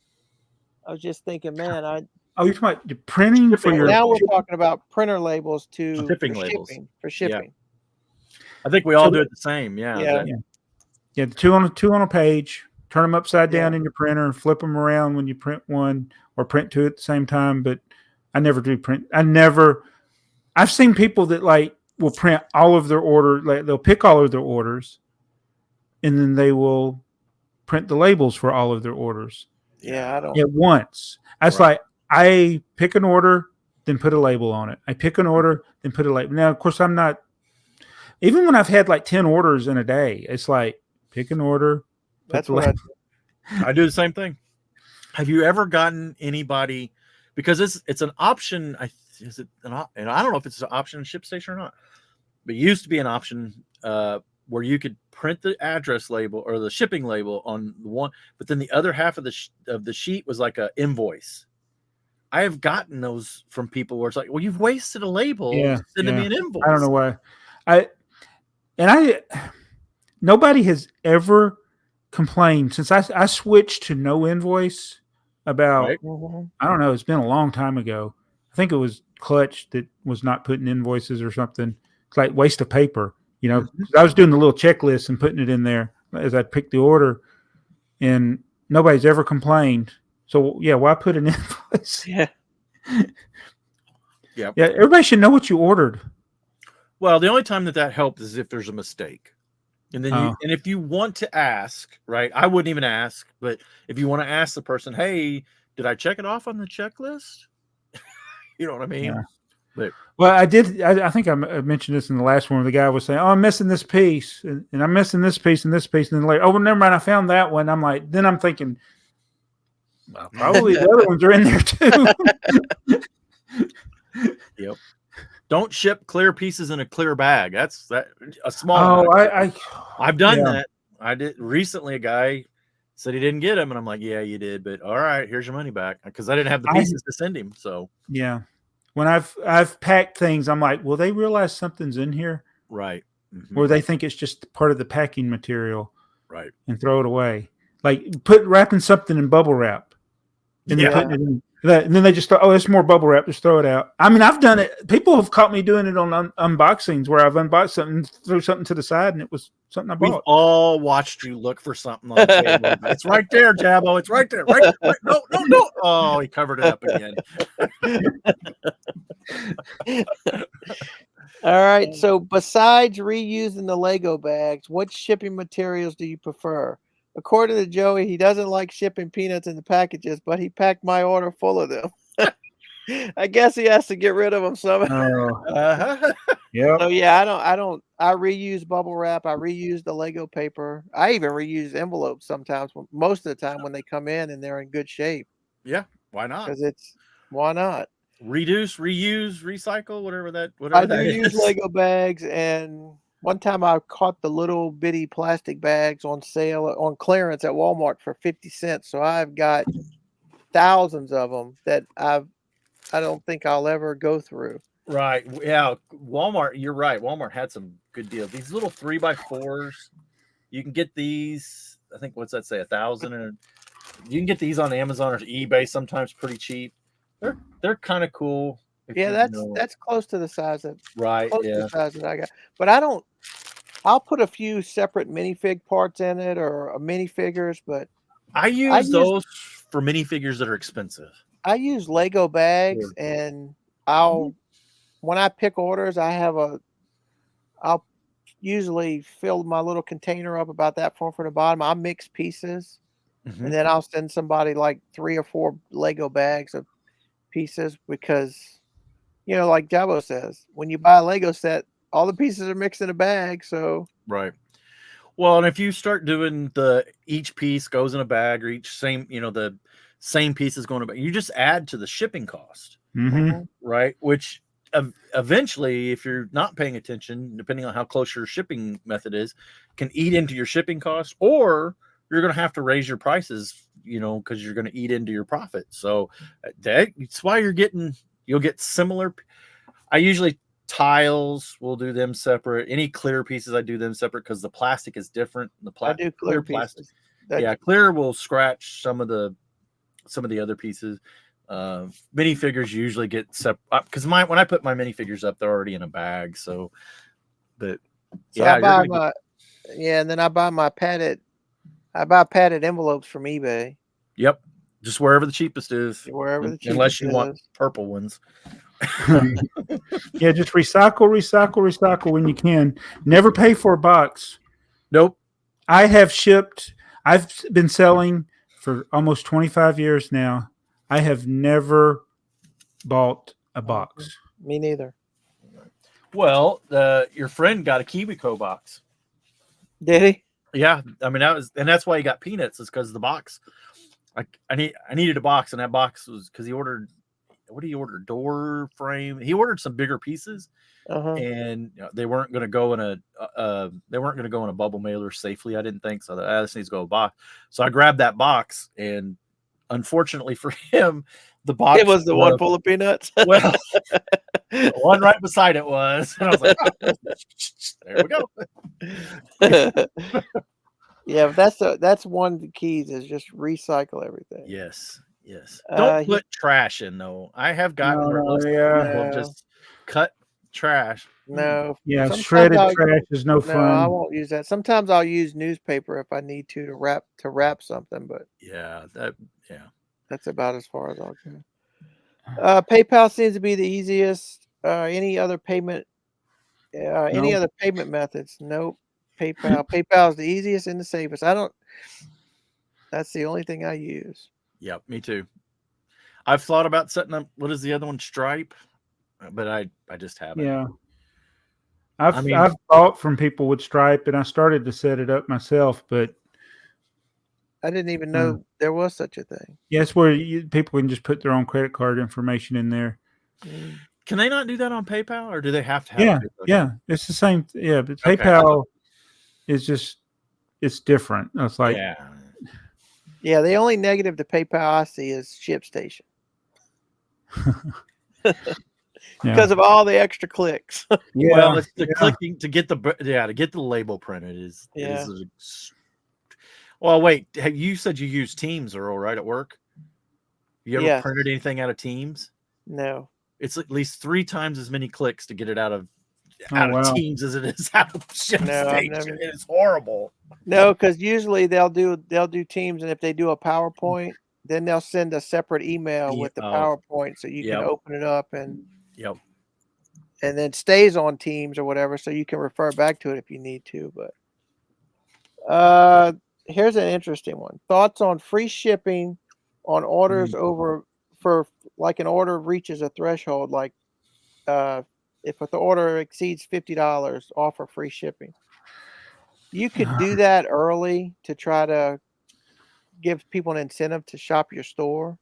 I was just thinking, man, you're talking about the printing for your. Now we're talking about printer labels for shipping. Yeah. I think we all do it the same. Yeah. The two on a page. Turn them upside down in your printer, flip them around when you print one, or print 2 at the same time. But I never do print. I've seen people that will print all of their order. They'll pick all of their orders, and then they will print the labels for all of their orders. Yeah, I don't. At once. That's like I pick an order, then put a label on it. I pick an order, then put a label. Now, of course, I'm not. Even when I've had 10 orders in a day, it's like pick an order. That's what I do the same thing. Have you ever gotten anybody, because it's an option? Is it and I don't know if it's an option in ShipStation or not, but it used to be an option where you could print the address label or the shipping label on the one, but then the other half of the sheet was like a invoice. I have gotten those from people where it's like, well, you've wasted a label. Yeah, Sending me an invoice. I don't know why. Nobody has ever complained since I switched to no invoice about, Right. I don't know, it's been a long time ago. I think it was Clutch that was not putting invoices or something. It's like waste of paper, you know. I was doing the little checklist and putting it in there as I picked the order, and nobody's ever complained. So yeah, why put an invoice? Yeah. Yeah. Everybody should know what you ordered. Well, the only time that helps is if there's a mistake. And then and if you want to ask, right? I wouldn't even ask, but if you want to ask the person, hey, did I check it off on the checklist? You know what I mean? Yeah. But, well, I did. I think I mentioned this in the last one where the guy was saying, oh, I'm missing this piece and I'm missing this piece and this piece. And then later, oh, well, never mind. I found that one. I'm like, then I'm thinking, well, probably the other ones are in there too. Yep. Don't ship clear pieces in a clear bag. That's a small. Oh, I've done that. I did recently. A guy said he didn't get them, and I'm like, yeah, you did, but all right, here's your money back, because I didn't have the pieces to send him. So yeah, when I've packed things, I'm like, will they realize something's in here? Right. Or they think it's just part of the packing material, right, and throw it away, like wrapping something in bubble wrap, and then putting it in. And then they just thought, oh, it's more bubble wrap. Just throw it out. I mean, I've done it. People have caught me doing it on unboxings where I've unboxed something, threw something to the side, and it was something I bought. We've all watched you look for something on the table. It's right there, Jabbo. It's right there. Right. No. Oh, he covered it up again. All right. So besides reusing the Lego bags, what shipping materials do you prefer? According to Joey, he doesn't like shipping peanuts in the packages, but he packed my order full of them. I guess he has to get rid of them somehow. Yeah. So yeah, I reuse bubble wrap. I reuse the Lego paper. I even reuse envelopes sometimes. Most of the time when they come in and they're in good shape. Yeah, why not? Because why not? Reduce, reuse, recycle, whatever I that do use Lego bags, and one time I caught the little bitty plastic bags on sale on clearance at Walmart for 50 cents. So I've got thousands of them that I don't think I'll ever go through. Right. Yeah. Walmart. You're right. Walmart had some good deals. These little 3x4s, you can get these. I think, what's that say? 1,000, and you can get these on Amazon or eBay sometimes pretty cheap. They're kind of cool. Yeah, that's close to the size that right. Close to the size that I got. But I'll put a few separate minifig parts in it or minifigures, but I use those for minifigures that are expensive. I use Lego bags, and when I pick orders, I'll usually fill my little container up about that far from the bottom. I'll mix pieces, and then I'll send somebody like 3 or 4 Lego bags of pieces, because, you know, like Jabbo says, when you buy a Lego set, all the pieces are mixed in a bag. So right. Well, and if you start doing each piece goes in a bag, or the same piece is going to bag, you just add to the shipping cost, right? Which eventually, if you're not paying attention, depending on how close your shipping method is, can eat into your shipping cost, or you're going to have to raise your prices, because you're going to eat into your profit. So that's why you'll get similar. I usually tiles, we'll do them separate. Any clear pieces, I do them separate because the plastic is different. I do clear plastic. Pieces. Clear will scratch some of the other pieces. Minifigures usually get separate because when I put my minifigures up, they're already in a bag. So, but I buy and then I buy padded envelopes from eBay. Yep, just wherever the cheapest is. Wherever the cheapest unless you want purple ones. Yeah, just recycle when you can. Never pay for a box. Nope. I've been selling for almost 25 years now. I have never bought a box. Me neither. Well, your friend got a KiwiCo box. Did he? Yeah, I mean that's why he got peanuts, is because the box I needed a box, and that box was because he ordered. What did he order? Door frame. He ordered some bigger pieces, and they weren't going to go in a bubble mailer safely. I didn't think so. This needs to go in a box. So I grabbed that box, and unfortunately for him, the box It was the one full of peanuts. Well, the one right beside it was, and I was like, oh, there we go. Yeah, that's one of the keys is just recycle everything. Yes. Don't put trash in though. I have gotten people just cut trash. No. Yeah, shredded trash is no fun. No, I won't use that. Sometimes I'll use newspaper if I need to wrap something, but that's about as far as I'll go. PayPal seems to be the easiest. Any other payment methods? Nope. PayPal. PayPal is the easiest and the safest. That's the only thing I use. Yep, me too. I've thought about setting up, what is the other one, Stripe, but I just haven't. Yeah, I've bought from people with Stripe, and I started to set it up myself, but I didn't even know there was such a thing. Yeah, it's where people can just put their own credit card information in there. Can they not do that on PayPal, or do they have to have? Yeah, it's the same. Yeah, but PayPal is it's different. It's like Yeah, the only negative to PayPal I see is ShipStation. Because of all the extra clicks. Well, it's the clicking to get the label printed is well, wait, you said you use Teams, Earl, right, at work? You ever printed anything out of Teams? No. It's at least 3 times as many clicks to get it out of Teams as it is out of ShipStation. It's horrible. No, because usually they'll do Teams, and if they do a PowerPoint, then they'll send a separate email with the PowerPoint, so you can open it up and then it stays on Teams or whatever, so you can refer back to it if you need to. But here's an interesting one: thoughts on free shipping on orders over for like an order reaches a threshold, like if the order exceeds $50, offer free shipping. You could do that early to try to give people an incentive to shop your store.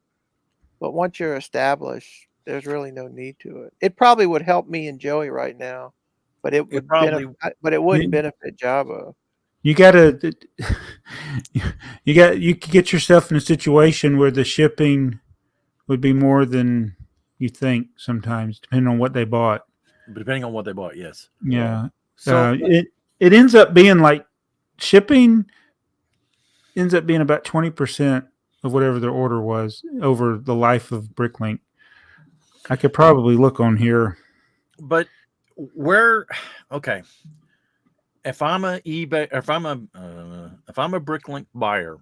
But once you're established, there's really no need to it. It probably would help me and Joey right now, but it wouldn't benefit Java. You could get yourself in a situation where the shipping would be more than you think sometimes, depending on what they bought. Depending on what they bought, yes. Yeah. So it ends up being like shipping ends up being about 20% of whatever their order was over the life of Bricklink. I could probably look on here. But if I'm a eBay, if I'm a Bricklink buyer,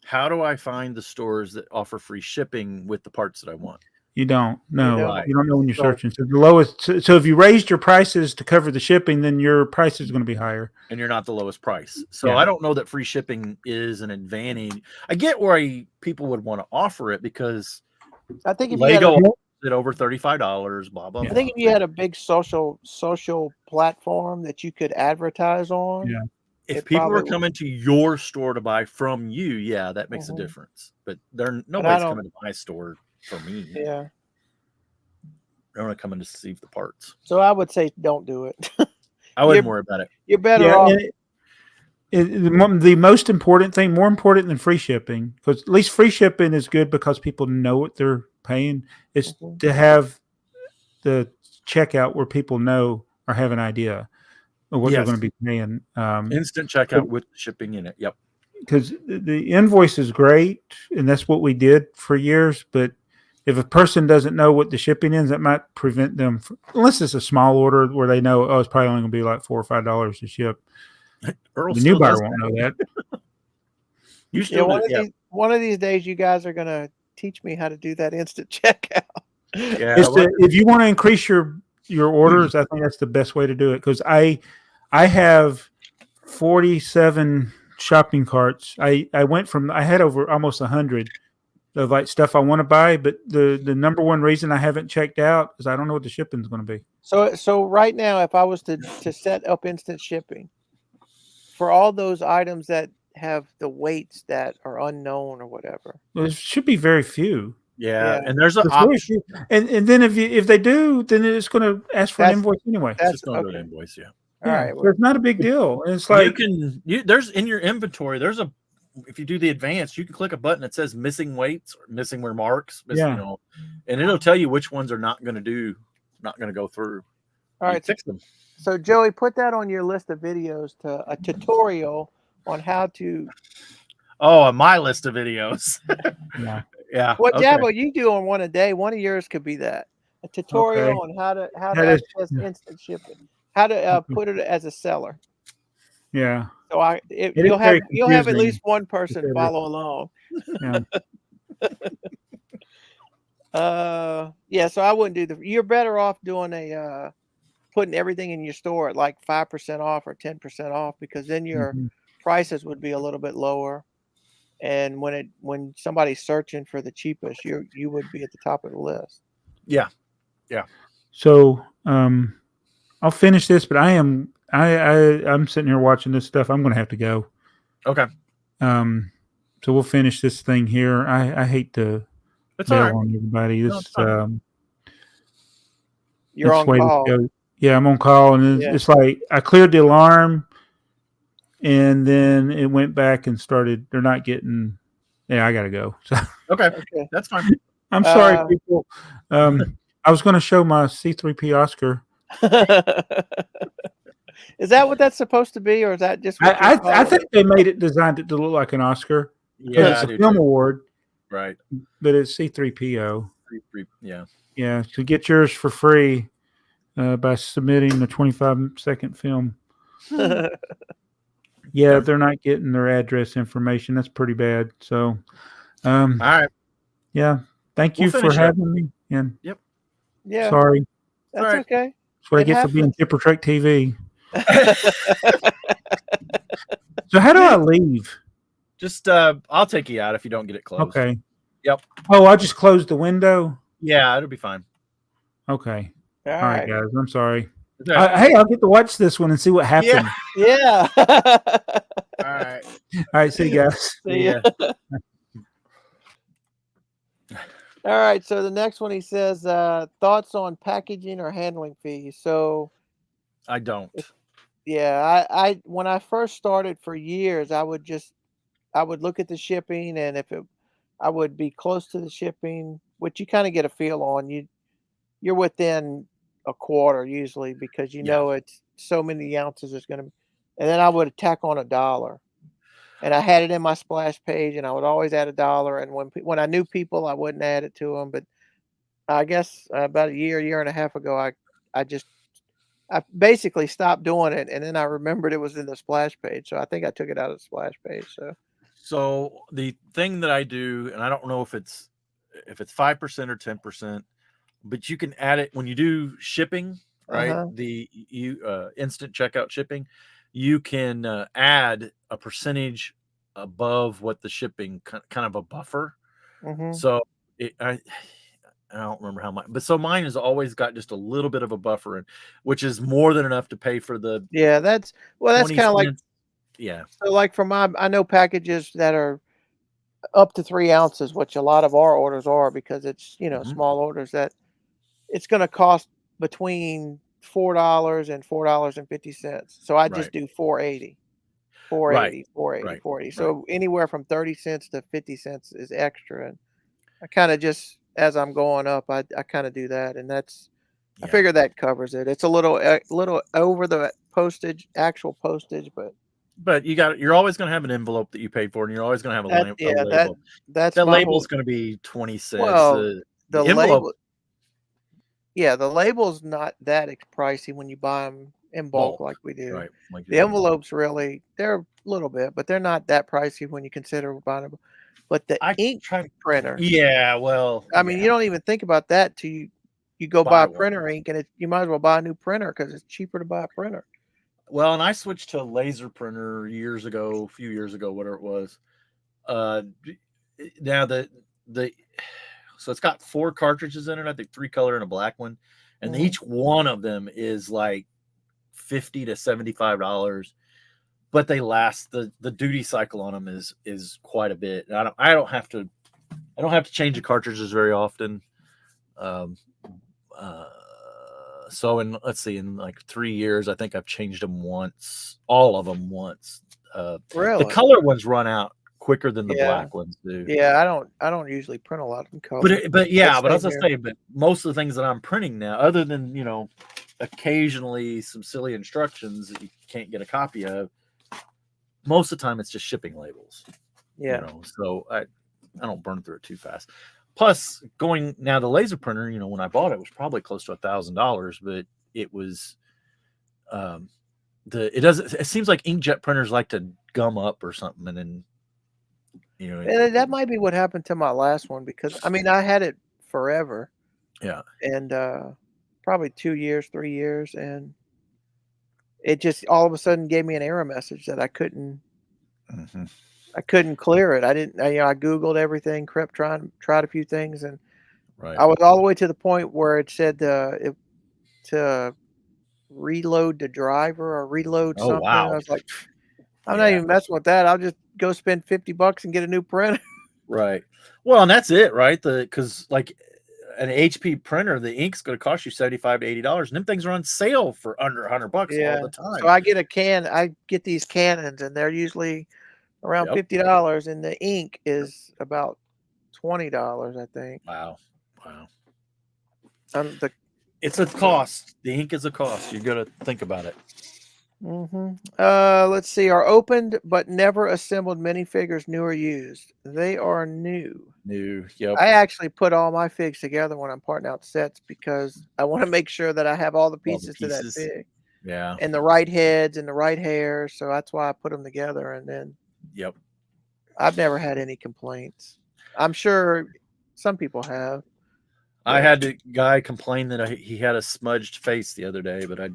how do I find the stores that offer free shipping with the parts that I want? You don't know. You don't know when you're searching. So the lowest. So if you raised your prices to cover the shipping, then your price is going to be higher. And you're not the lowest price. So I don't know that free shipping is an advantage. I get why people would want to offer it because I think if Lego at over $35, blah blah. I think if you had a big social platform that you could advertise on. Yeah. If people are coming to your store to buy from you, that makes a difference. But nobody's coming to my store for me. Yeah. I don't want to come in to see the parts. So I would say don't do it. I wouldn't worry about it. You're better off. The most important thing, more important than free shipping, because at least free shipping is good because people know what they're paying, is to have the checkout where people know or have an idea of what they're going to be paying. Instant checkout with shipping in it. Yep. Because the invoice is great, and that's what we did for years. But if a person doesn't know what the shipping is, that might prevent them, unless it's a small order where they know, it's probably only going to be like $4 or $5 to ship. The new buyer won't know that. You still one of these days, you guys are going to teach me how to do that instant checkout. If you want to increase your orders, I think that's the best way to do it. Because I have 47 shopping carts. I had over almost 100 of like stuff I want to buy, but the number one reason I haven't checked out is I don't know what the shipping is going to be. So right now, if I was to set up instant shipping for all those items that have the weights that are unknown or whatever. Well, there should be very few. Yeah, Yeah. and there's an There's very option. few. And then if they do, then it's going to ask for an That's- invoice anyway. It's That's just going to go to okay. invoice. Yeah. All Yeah, right. so it's not a big deal. It's like There's in your inventory. If you do the advanced, you can click a button that says missing weights or missing remarks. Yeah. And it'll tell you which ones are not going to go through. All right. Fix them. So Joey, put that on your list of videos to a tutorial on how to. Oh, on my list of videos. yeah. Yeah. What okay. Jabbo, you do on one a day. One of yours could be that a tutorial on how to access instant shipping, how to put it as a seller. Yeah. So you'll have at least one person follow along. Yeah. Yeah. So I wouldn't you're better off doing putting everything in your store at like 5% off or 10% off, because then your prices would be a little bit lower. And when somebody's searching for the cheapest, you would be at the top of the list. Yeah. Yeah. So I'll finish this, but I'm sitting here watching this stuff. I'm going to have to go. Okay. So we'll finish this thing here. I hate to bail on everybody. You're on call. Yeah, I'm on call, and it's like I cleared the alarm, and then it went back and started. They're not getting. Yeah, I got to go. So, okay, that's fine. I'm sorry, people. I was going to show my C3P Oscar. Is that what that's supposed to be, or is that just? I think they designed it to look like an Oscar. Yeah, it's a film award, right? But it's C3PO. Yeah. Yeah. To get yours for free by submitting the 25-second film. Yeah, they're not getting their address information. That's pretty bad. So, all right. Yeah. Thank you for having me. And yep. Yeah. Sorry. That's okay. That's what I get for being Tipper Trek TV. So how do I leave? Just I'll take you out if you don't get it closed. Okay. Yep. Oh, I just closed the window. Yeah, it'll be fine. Okay. All right, guys. I'm sorry. Right. Hey, I'll get to watch this one and see what happens. Yeah. All right. All right. See you guys. See ya. All right. So the next one, he says, thoughts on packaging or handling fees. So I don't. Yeah. I when I first started for years, I would look at the shipping, and I would be close to the shipping, which you kind of get a feel on. You're within a quarter usually, because you know it's so many ounces is going to be, and then I would tack on $1, and I had it in my splash page, and I would always add $1. And when I knew people, I wouldn't add it to them. But I guess about a year and a half ago, I basically stopped doing it, and then I remembered it was in the splash page, so I think I took it out of the splash page. So the thing that I do, and I don't know if it's 5% or 10%, but you can add it when you do shipping, right? The instant checkout shipping, you can add a percentage above what the shipping, kind of a buffer. So I don't remember how much, but so mine has always got just a little bit of a buffer in, which is more than enough to pay for the. Yeah, that's kind of like. Yeah. So like I know packages that are up to 3 ounces, which a lot of our orders are, because it's small orders, that it's going to cost between $4 and $4.50. So I just do $4.80. So anywhere from 30 cents to 50 cents is extra, and I kind of just, as I'm going up, I kind of do that, and that's I figure that covers it. It's a little over the actual postage, but you're always going to have an envelope that you paid for, and you're always going to have a label. That label's going to be 20 cents. Well, the envelope. The label's not that pricey when you buy them in bulk like we do. Right. The envelopes they're a little bit, but they're not that pricey when you consider buying them. But the ink printer. Yeah, well. I mean, you don't even think about that till you go buy printer ink, and you might as well buy a new printer because it's cheaper to buy a printer. Well, and I switched to a laser printer a few years ago, whatever it was. Now so it's got 4 cartridges in it, I think 3 color and a black one. And each one of them is like $50 to $75. but they last. The duty cycle on them is quite a bit. And I don't have to change the cartridges very often. So let's see, in like 3 years, I think I've changed them once, all of them once. Really? The color ones run out quicker than the Yeah. black ones do. Yeah, I don't usually print a lot in color. But yeah, but as I Same say, but most of the things that I'm printing now, other than occasionally some silly instructions that you can't get a copy of, most of the time it's just shipping labels. Yeah. So I don't burn through it too fast. Plus, going now, the laser printer, when I bought it, was probably close to $1,000, but it was it seems like inkjet printers like to gum up or something, and then And that might be what happened to my last one, because I mean I had it forever. Yeah. And probably 2 years, 3 years, and it just all of a sudden gave me an error message that I couldn't clear it. I didn't. I Googled everything, tried a few things, and Right. I was all the way to the point where it said to reload the driver or reload something. Wow. I was like, I'm not even messing with that. I'll just go spend $50 and get a new printer. Right. Well, and that's it, right? Because like an HP printer, the ink's going to cost you $75 to $80, and them things are on sale for under $100 all the time. So I get these Canons, and they're usually around $50, and the ink is about $20, I think. Wow. It's a cost. The ink is a cost. You got to think about it. Let's see. Are opened but never assembled minifigures new or used? They are new. Yep. I actually put all my figs together when I'm parting out sets, because I want to make sure that I have all the pieces to that fig. Yeah. And the right heads and the right hairs. So that's why I put them together. And then I've never had any complaints. I'm sure some people have. I had the guy complain that he had a smudged face the other day, but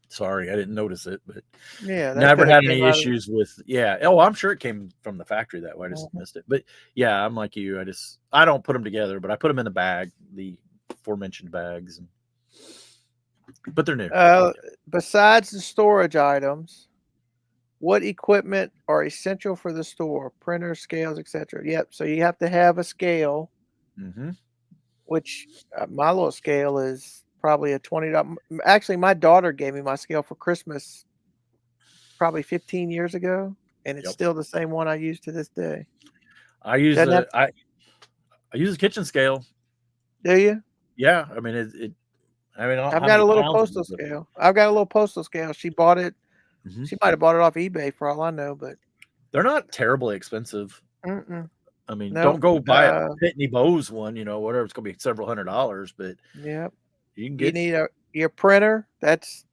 sorry, I didn't notice it. But never had any issues with. Yeah. Oh, I'm sure it came from the factory that way. I just missed it. But yeah, I'm like you. I don't put them together, but I put them in the bag, the aforementioned bags. But they're new. Besides the storage items, what equipment are essential for the store? Printers, scales, etc. Yep. So you have to have a scale. Which my little scale is probably a $20. Actually, my daughter gave me my scale for Christmas probably 15 years ago, and it's still the same one I use to this day. I use I use a kitchen scale. Do you? Yeah, I mean I've got a little postal scale. I've got a little postal scale. She bought it. She might have bought it off eBay for all I know, but they're not terribly expensive. I mean, No, don't go buy a Pitney Bowes one, whatever. It's going to be several $100s, but you can get. You need your printer. That's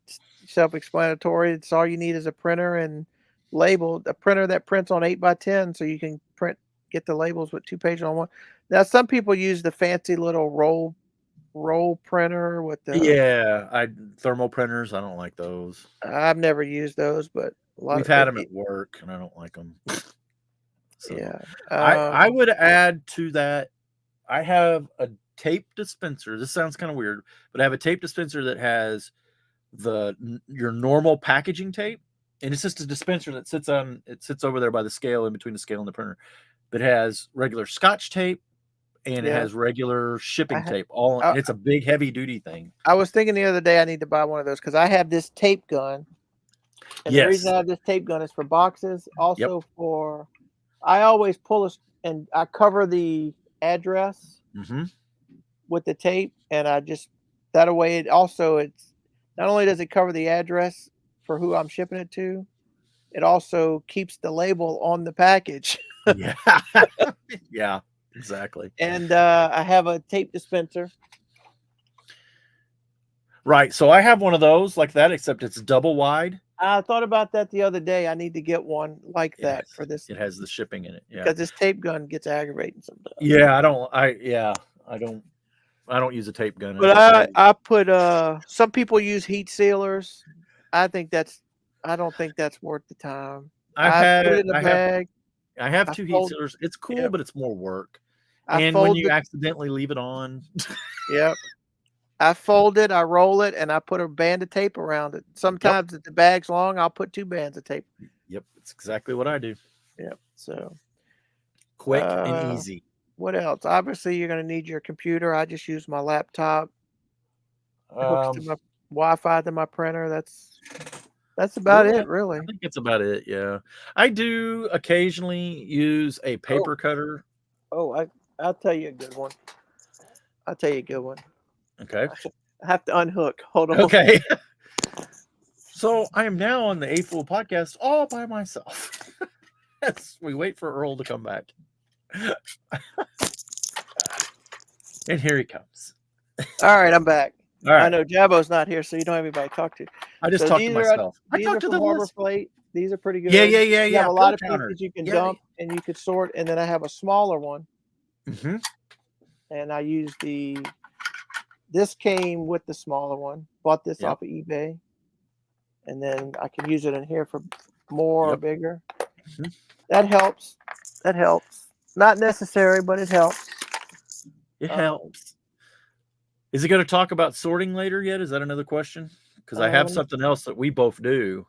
self-explanatory. It's all you need is a printer and label. A printer that prints on 8x10, so you can get the labels with 2 pages on one. Now, some people use the fancy little roll printer with the thermal printers. I don't like those. I've never used those, but we've had them at work, and I don't like them. So, I would add to that. I have a tape dispenser. This sounds kind of weird, but I have a tape dispenser that has your normal packaging tape, and it's just a dispenser that sits over there by the scale, in between the scale and the printer. But it has regular Scotch tape, and it has regular shipping tape. And it's a big, heavy duty thing. I was thinking the other day I need to buy one of those, because I have this tape gun. And the reason I have this tape gun is for boxes, also for. I always pull and I cover the address with the tape, and that way it's not only does it cover the address for who I'm shipping it to, it also keeps the label on the package. Yeah, exactly. And I have a tape dispenser. Right. So I have one of those like that, except it's double wide. I thought about that the other day. I need to get one like that for this. It has the shipping in it. Yeah. Because this tape gun gets aggravating sometimes. Yeah, I don't use a tape gun. But I put some people use heat sealers. I don't think that's worth the time. I put it in a bag. I have 2 heat sealers. It's cool, but it's more work. And when you accidentally leave it on. Yep. I fold it, I roll it, and I put a band of tape around it. Sometimes if the bag's long, I'll put 2 bands of tape. Yep, it's exactly what I do. Yep. So Quick and easy. What else? Obviously, you're going to need your computer. I just use my laptop. It hooks to my Wi-Fi to my printer. That's about it, really. I think it's about it. Yeah, I do occasionally use a paper cutter. Oh, I'll tell you a good one. Okay. I have to unhook. Hold on. Okay. So I am now on the AFoOL podcast all by myself. Yes, we wait for Earl to come back. And here he comes. All right, I'm back. All right. I know Jabo's not here, so you don't have anybody to talk to. I just talked to myself. I talked to the Harbor Plate. These are pretty good. Yeah. You have a lot of pieces you can dump and you could sort, and then I have a smaller one. Mm-hmm. And I use this came with the smaller one. Bought this off of eBay. And then I can use it in here for more or bigger. Mm-hmm. That helps. Not necessary, but it helps. It helps. Is it going to talk about sorting later yet? Is that another question? Because I have something else that we both do.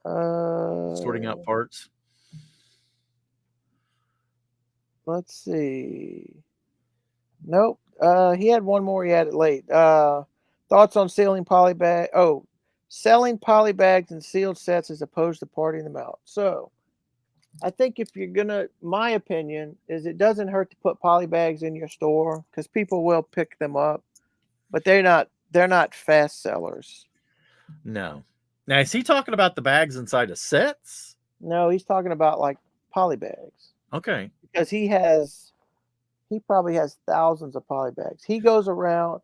Sorting out parts. Let's see. Nope. He had one more. He had it late. Thoughts on selling polybags in sealed sets as opposed to parting them out. So I think if you're gonna, my opinion is it doesn't hurt to put polybags in your store because people will pick them up, but they're not fast sellers. No. Now is he talking about the bags inside of sets? No, he's talking about like polybags. Okay. Because he probably has thousands of polybags. He goes around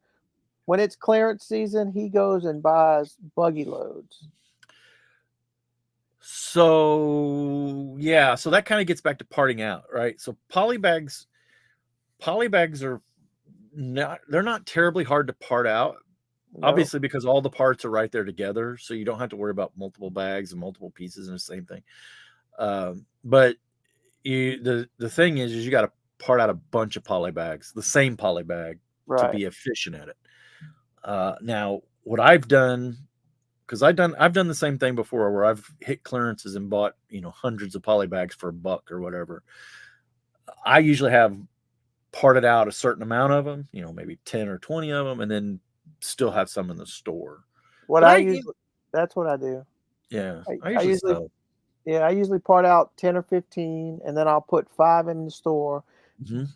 when it's clearance season, he goes and buys buggy loads. So yeah, so that kind of gets back to parting out, right? So polybags are not terribly hard to part out. No. Obviously, because all the parts are right there together, so you don't have to worry about multiple bags and multiple pieces and the same thing. But the thing is you got to part out a bunch of polybags, the same polybag, to be efficient at it. Now, what I've done, because I've done the same thing before, where I've hit clearances and bought hundreds of polybags for $1 or whatever. I usually have parted out a certain amount of them, maybe 10 or 20 of them, and then still have some in the store. That's what I do. Yeah, I usually part out 10 or 15, and then I'll put 5 in the store,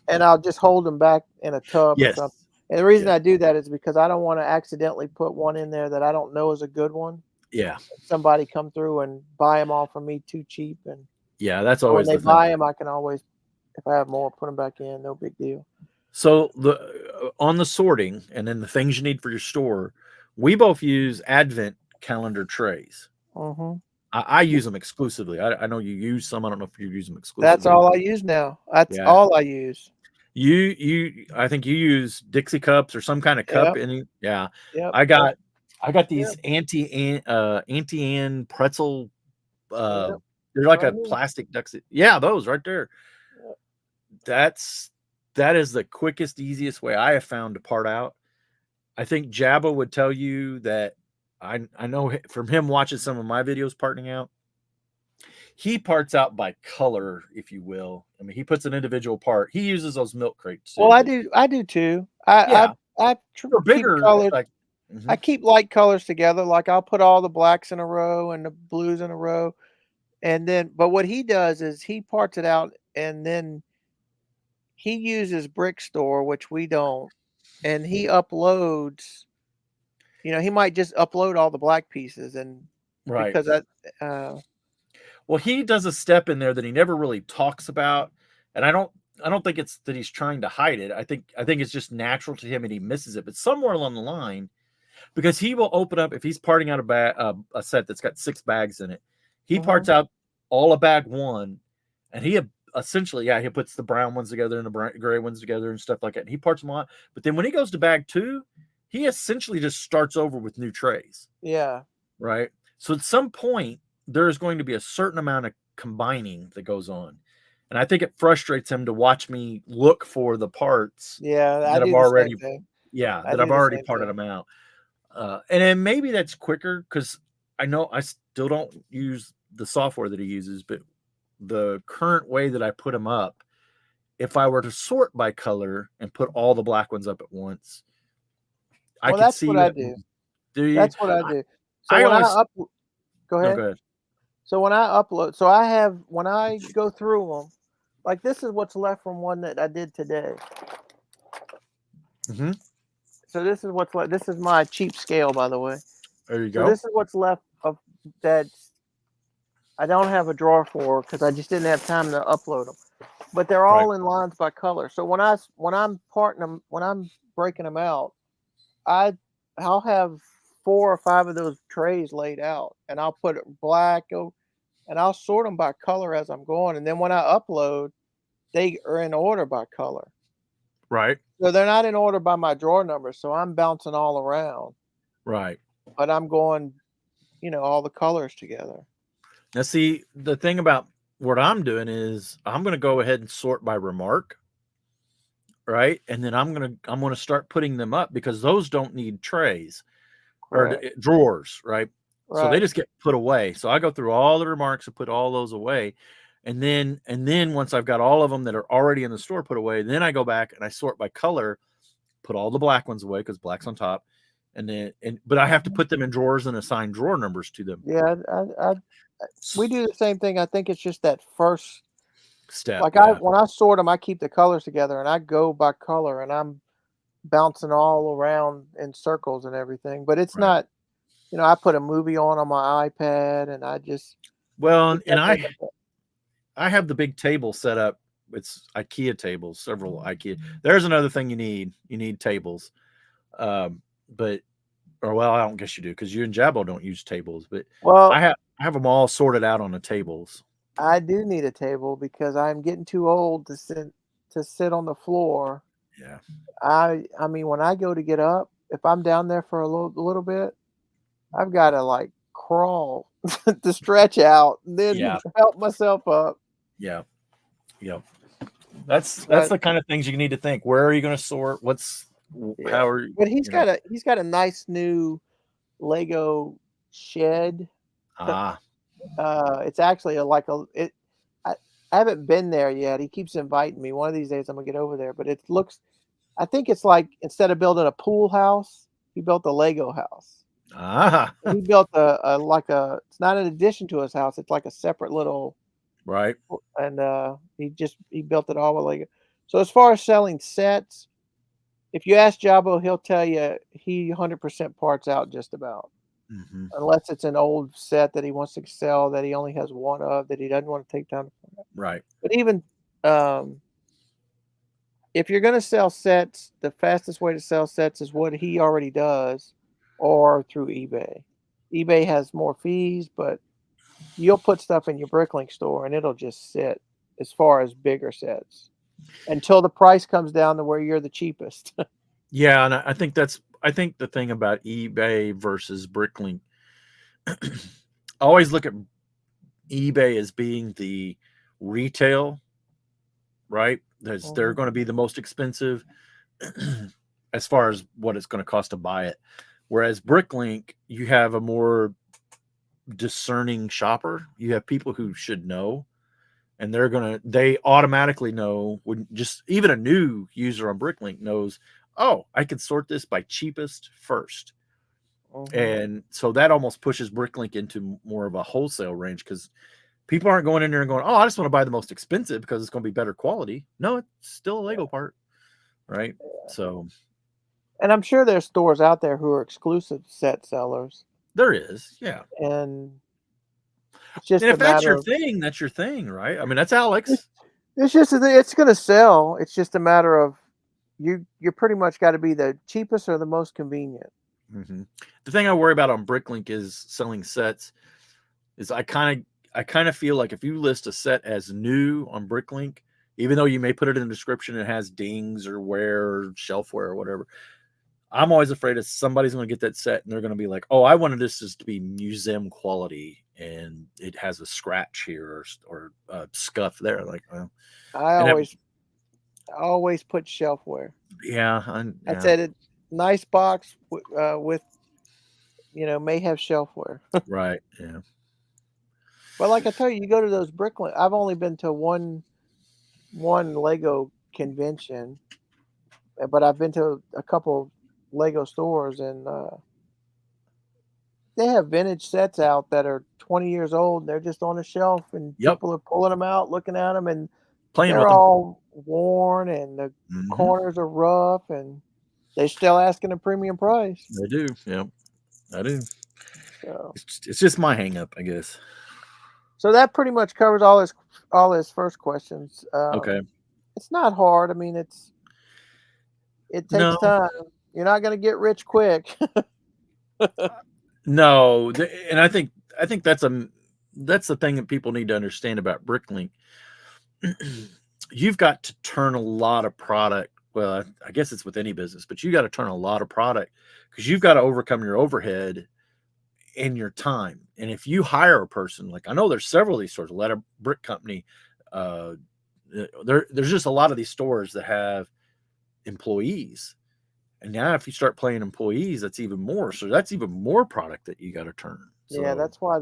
and I'll just hold them back in a tub or something. And the reason I do that is because I don't want to accidentally put one in there that I don't know is a good one. Yeah. Somebody come through and buy them all from me too cheap, and that's always when they buy them, I can always, if I have more, put them back in. No big deal. So on the sorting and then the things you need for your store, we both use Advent calendar trays. Mm-hmm. I use them exclusively. I know you use some. I don't know if you use them exclusively. That's all I use now. That's all I use. I think you use Dixie cups or some kind of cup. Yep. I got these Auntie-Anne pretzel. They're like a plastic Dixie. Yeah, those right there. Yep. That is the quickest, easiest way I have found to part out. I think Jabba would tell you that. I know from him watching some of my videos parting out, he parts out by color, if you will. I mean, he puts an individual part. He uses those milk crates too. Well, I do too. I bigger colors. I keep light colors together. Like I'll put all the blacks in a row and the blues in a row, but what he does is he parts it out, and then he uses BrickTsar, which we don't, and he uploads. He might just upload all the black pieces, and because that. Well, he does a step in there that he never really talks about, and I don't think it's that he's trying to hide it. I think it's just natural to him, and he misses it. But somewhere along the line, because he will open up if he's parting out a set that's got 6 bags in it, he parts out all of bag 1, and he essentially he puts the brown ones together and the gray ones together and stuff like that. And he parts them out, but then when he goes to bag 2. He essentially just starts over with new trays. Yeah. Right. So at some point, there's going to be a certain amount of combining that goes on. And I think it frustrates him to watch me look for the parts that I've already. Yeah, I that do I've the already same parted thing. them out. And then maybe that's quicker because I know I still don't use the software that he uses, but the current way that I put them up, if I were to sort by color and put all the black ones up at once, I Well, could that's see what I that. do. Do you? That's what I do. So I when I always go no ahead. go ahead. So when I upload, so I have when I go through them, like this is what's left from one that I did today. Mm-hmm. So this is what's left. This is my cheap scale, by the way. There you So go. this is what's left of that I don't have a drawer for because I just didn't have time to upload them. But they're Right. all in lines by color. So when I'm parting them, when I'm breaking them out, I'll have 4 or 5 of those trays laid out, and I'll put it black, and I'll sort them by color as I'm going. And then when I upload, they are in order by color. Right. So they're not in order by my drawer number. So I'm bouncing all around, Right. but I'm going, all the colors together. Now, see, the thing about what I'm doing is I'm going to go ahead and sort by remark, right? And then I'm going to start putting them up because those don't need trays or Correct. drawers, right? So they Right. just get put away. So I go through all the remarks and put all those away. And then once I've got all of them that are already in the store put away, then I go back and I sort by color, put all the black ones away because black's on top. But I have to put them in drawers and assign drawer numbers to them. Yeah. We do the same thing. I think it's just that first Step. like Yeah. when I sort them, I keep the colors together and I go by color and I'm bouncing all around in circles and everything. But it's Right. not, I put a movie on my iPad and I just Well, keep and that thing up. I have the big table set up. It's IKEA tables, several IKEA. There's another thing you need. You need tables. But I don't guess you do because you and Jabbo don't use tables. But Well, I have them all sorted out on the tables. I do need a table because I'm getting too old to sit on the floor. Yeah. I mean, when I go to get up, if I'm down there for a little bit, I've got to like crawl to stretch out, and then Yeah. help myself up. Yeah. Yeah. That's But the kind of things you need to think. Where are you going to sort? yeah, How are but he's got a nice new Lego shed. Ah, It's actually I haven't been there yet. He keeps inviting me. One of these days I'm gonna get over there. But I think it's like instead of building a pool house, he built a Lego house. And he built it's not an addition to his house. It's like a separate little, right. and he built it all with Lego. So as far as selling sets, if you ask Jabbo, he'll tell you he 100% parts out just about. Mm-hmm. Unless it's an old set that he wants to sell that he only has one of that he doesn't want to take time to put out. Right. But even if you're going to sell sets, the fastest way to sell sets is what he already does or through eBay. eBay has more fees, but you'll put stuff in your Bricklink store and it'll just sit as far as bigger sets until the price comes down to where you're the cheapest. Yeah, and I think the thing about eBay versus Bricklink. I always look at eBay as being the retail, right? They're going to be the most expensive as far as what it's going to cost to buy it. Whereas Bricklink, you have a more discerning shopper. You have people who should know, and they automatically know when just even a new user on Bricklink knows, oh, I can sort this by cheapest first. And so that almost pushes Bricklink into more of a wholesale range because people aren't going in there and going, oh, I just want to buy the most expensive because it's going to be better quality. No, it's still a Lego part, right? So, and I'm sure there's stores out there who are exclusive set sellers. there is, yeah. And it's just And a if that's matter your of thing, that's your thing, right? I mean, that's Alex. it's just it's going to sell. It's just a matter of you pretty much got to be the cheapest or the most convenient. Mm-hmm. The thing I worry about on Bricklink is selling sets. Is I kind of feel like if you list a set as new on Bricklink, even though you may put it in the description, it has dings or wear or shelfware or whatever. I'm always afraid that somebody's going to get that set and they're going to be like, "Oh, I wanted this to be museum quality, and it has a scratch here or a scuff there." Like, well, I always put shelfware. yeah, I said it. nice box with may have shelfware. Right. Yeah. But like I tell you, you go to those Bricklink. I've only been to one Lego convention, but I've been to a couple Lego stores, and they have vintage sets out that are 20 years old. They're just on a shelf, and Yep. people are pulling them out, looking at them, and Playing they're with them. all worn, and the corners are rough, and they're still asking a premium price. They do. Yeah, I do. So It's just my hang up, I guess. So that pretty much covers all his first questions. Okay. It's not hard. I mean, it takes time. You're not going to get rich quick. No, and I think that's the thing that people need to understand about Bricklink. You've got to turn a lot of product. Well, I guess it's with any business, but you got to turn a lot of product because you've got to overcome your overhead and your time. And if you hire a person, like I know there's several of these stores, Letter Brick Company, there's just a lot of these stores that have employees. And now if you start paying employees, that's even more. So that's even more product that you got to turn. So, yeah, that's why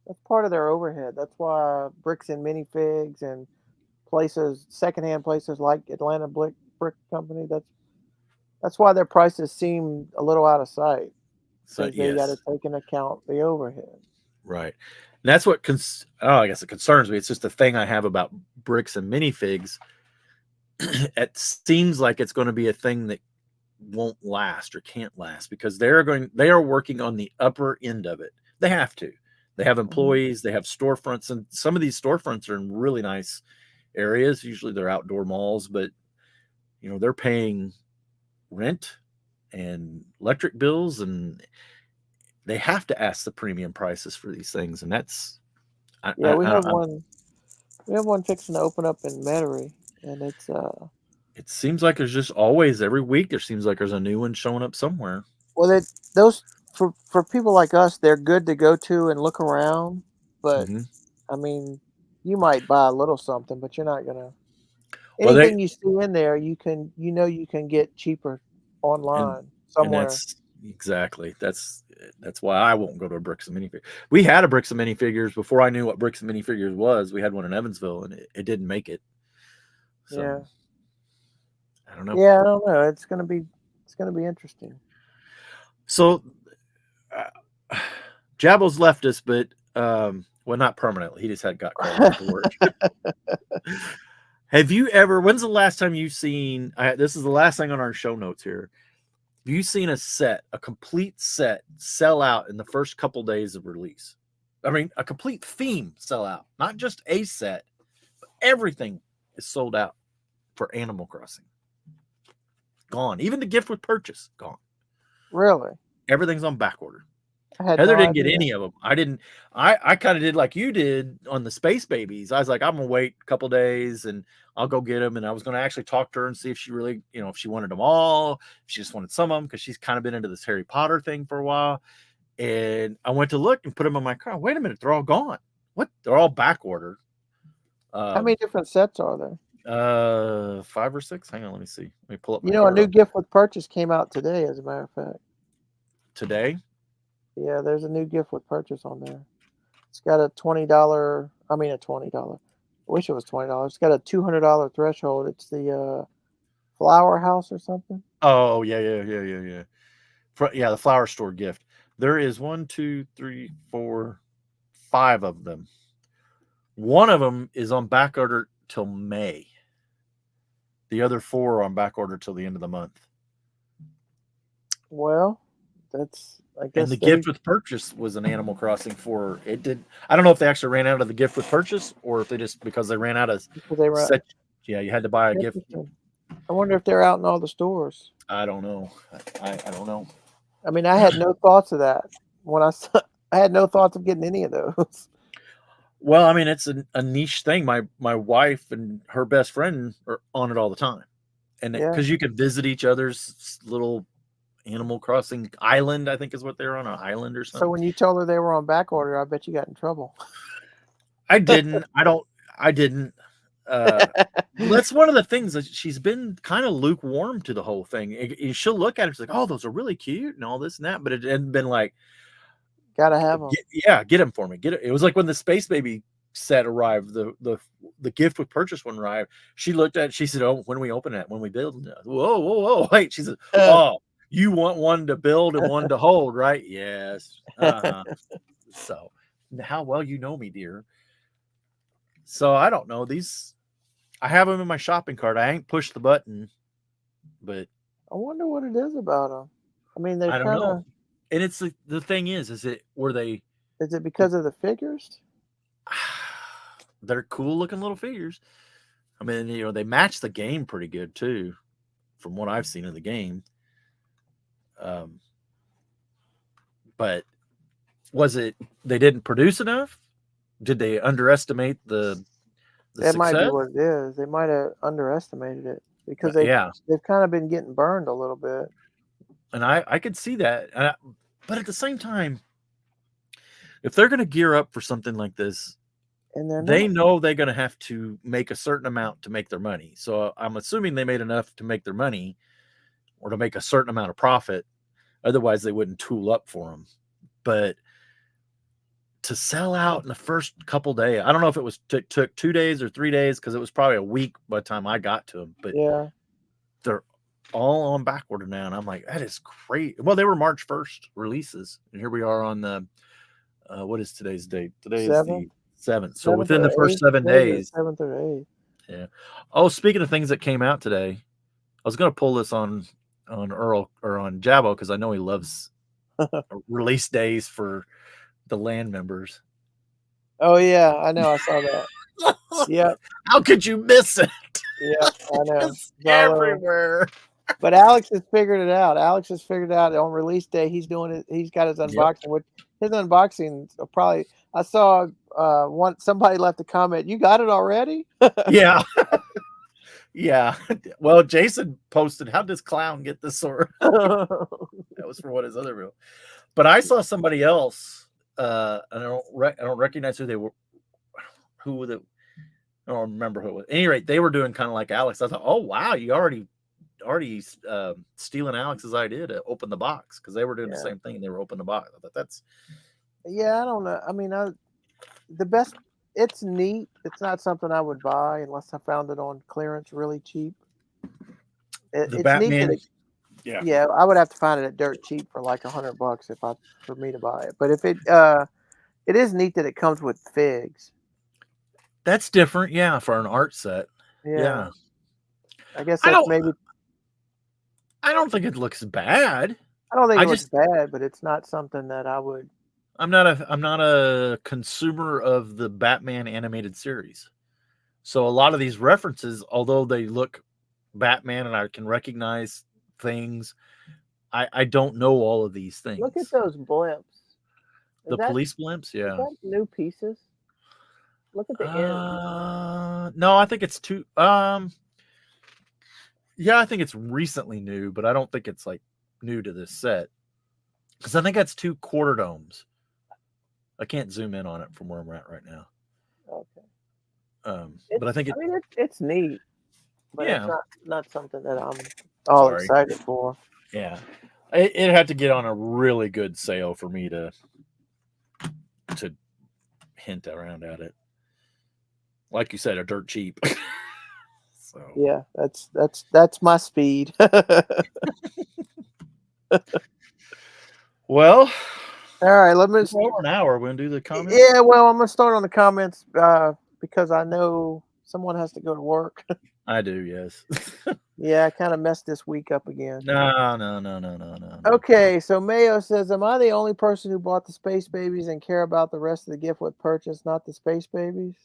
that's part of their overhead. That's why Bricks and Minifigs and secondhand places like Atlanta Brick Company, that's why their prices seem a little out of sight. So they got to take into account the overhead. Right. And that's what I guess it concerns me. It's just a thing I have about Bricks and Minifigs. It seems like it's going to be a thing that won't last or can't last because they are working on the upper end of it. They have to. They have employees, they have storefronts, and some of these storefronts are in really nice areas. Usually they're outdoor malls, but they're paying rent and electric bills, and they have to ask the premium prices for these things. And that's we have one fixing to open up in Metairie, and it seems like there's just always, every week there seems like there's a new one showing up somewhere. Well, those for people like us, they're good to go to and look around, but I mean, you might buy a little something, but you're not gonna. Anything you see in there, you can get cheaper online somewhere. And that's why I won't go to a Bricks and Minifigures. We had a Bricks and Minifigures before I knew what Bricks and Minifigures was. We had one in Evansville, and it didn't make it. So, yeah, I don't know. Yeah, I don't know. It's gonna be interesting. So, Jabo's left us, but well, not permanently. He just got called to work. Have you ever? When's the last time you've seen? This is the last thing on our show notes here. Have you seen a complete set sell out in the first couple days of release? I mean, a complete theme sell out, not just a set, but everything is sold out for Animal Crossing. Gone. Even the gift with purchase, gone. Really? Everything's on back order. Heather didn't get any of them. I didn't. I kind of did like you did on the Space Babies. I was like, I'm gonna wait a couple days and I'll go get them. And I was gonna actually talk to her and see if she really, if she wanted them all, if she just wanted some of them, because she's kind of been into this Harry Potter thing for a while. And I went to look and put them in my car. Wait a minute, they're all gone. What? They're all back ordered. How many different sets are there? 5 or 6. Hang on, let me see. Let me pull up. A new gift with purchase came out today, as a matter of fact. Today? Yeah, there's a new gift with purchase on there. It's got a $20. I mean, a $20. I wish it was $20. It's got a $200 threshold. It's the Flower House or something. Oh yeah. Yeah, the flower store gift. There is 1, 2, 3, 4, 5 of them. One of them is on back order till May. The other 4 are on back order till the end of the month. Well, that's. I guess and the gift with purchase was an Animal Crossing for it. Did I don't know if they actually ran out of the gift with purchase or if they just because they ran out of yeah, you had to buy a gift. I wonder if they're out in all the stores. I don't know. I don't know. I mean, I had no thoughts of that when I had no thoughts of getting any of those. Well, I mean, it's a niche thing. My wife and her best friend are on it all the time, and because you can visit each other's little Animal Crossing island, I think is what they're on, an island or something. So when you told her they were on back order, I bet you got in trouble. I didn't. I didn't. That's one of the things that she's been kind of lukewarm to the whole thing. She'll look at it, she's like, "Oh, those are really cute," and all this and that, but it hadn't been like, Gotta have them. get them for me. Get it. It was like when the Space Baby set arrived, the gift with purchase one arrived. She looked at it, she said, "Oh, when we open it, when we build it." Whoa, wait. She said, "Oh, you want one to build and one to hold, right?" Yes. So how well you know me, dear. So I don't know. These I have them in my shopping cart. I ain't pushed the button, but I wonder what it is about them. I mean, they're I don't kind know. of. And it's the thing is were they? Is it because of the figures? They're cool looking little figures. I mean, they match the game pretty good too, from what I've seen of the game. But was it they didn't produce enough? Did they underestimate the That might be success? what it is. They might have underestimated it because they've kind of been getting burned a little bit. And I could see that. But at the same time, if they're going to gear up for something like this, And they know they're going to have to make a certain amount to make their money. So I'm assuming they made enough to make their money or to make a certain amount of profit. Otherwise, they wouldn't tool up for them. But to sell out in the first couple days, I don't know if it was took 2 days or 3 days, because it was probably a week by the time I got to them. But yeah, they're all on back order now, and I'm like, that is great. Well, they were March 1st releases, and here we are on the what is today's date? Today is the 7th. So within the first 7 days, 7th or 8th. Yeah. Oh, speaking of things that came out today, I was going to pull this on Earl or on Jabbo because I know he loves release days for the land members. Oh yeah, I know. I saw that. Yeah. How could you miss it? Yeah, I know. It's everywhere. But Alex has figured it out. Alex has figured out on release day. He's doing it. He's got his unboxing. Which his unboxing probably. I saw somebody left a comment. You got it already? Yeah. Yeah. Well, Jason posted, "How does Clown get this sword?" That was for one of his other real. But I saw somebody else. I don't recognize who they were. I don't remember who it was. At any rate, they were doing kind of like Alex. I thought, oh wow, you already stealing Alex's idea to open the box, because they were doing the same thing. They were opening the box. I thought that's. Yeah, I don't know. I mean, the best. It's neat. It's not something I would buy unless I found it on clearance really cheap. The Batman. Neat yeah, I would have to find it at dirt cheap for like $100 for me to buy it. But if it is neat that it comes with figs. That's different, yeah, for an art set. Yeah. I guess that's maybe. I don't think it looks bad. I don't think it looks bad, but it's not something that I would. I'm not a consumer of the Batman animated series. So a lot of these references, although they look Batman and I can recognize things, I don't know all of these things. Look at those blimps. The police blimps, yeah. Is that new pieces? Look at the end. No, I think it's too. Yeah, I think it's recently new, but I don't think it's like new to this set, because I think that's 2 quarter domes. I can't zoom in on it from where I'm at right now. Okay. But I think it's neat, but yeah, it's not something that I'm all excited for. Yeah, it had to get on a really good sale for me to hint around at it. Like you said, a dirt cheap. So yeah, that's my speed. Well, all right, let me. Over an hour. We're gonna do the comments. Yeah, well, I'm gonna start on the comments because I know someone has to go to work. I do, yes. Yeah, I kind of messed this week up again. No. Okay, so Mayo says, "Am I the only person who bought the Space Babies and care about the rest of the gift with purchase, not the Space Babies?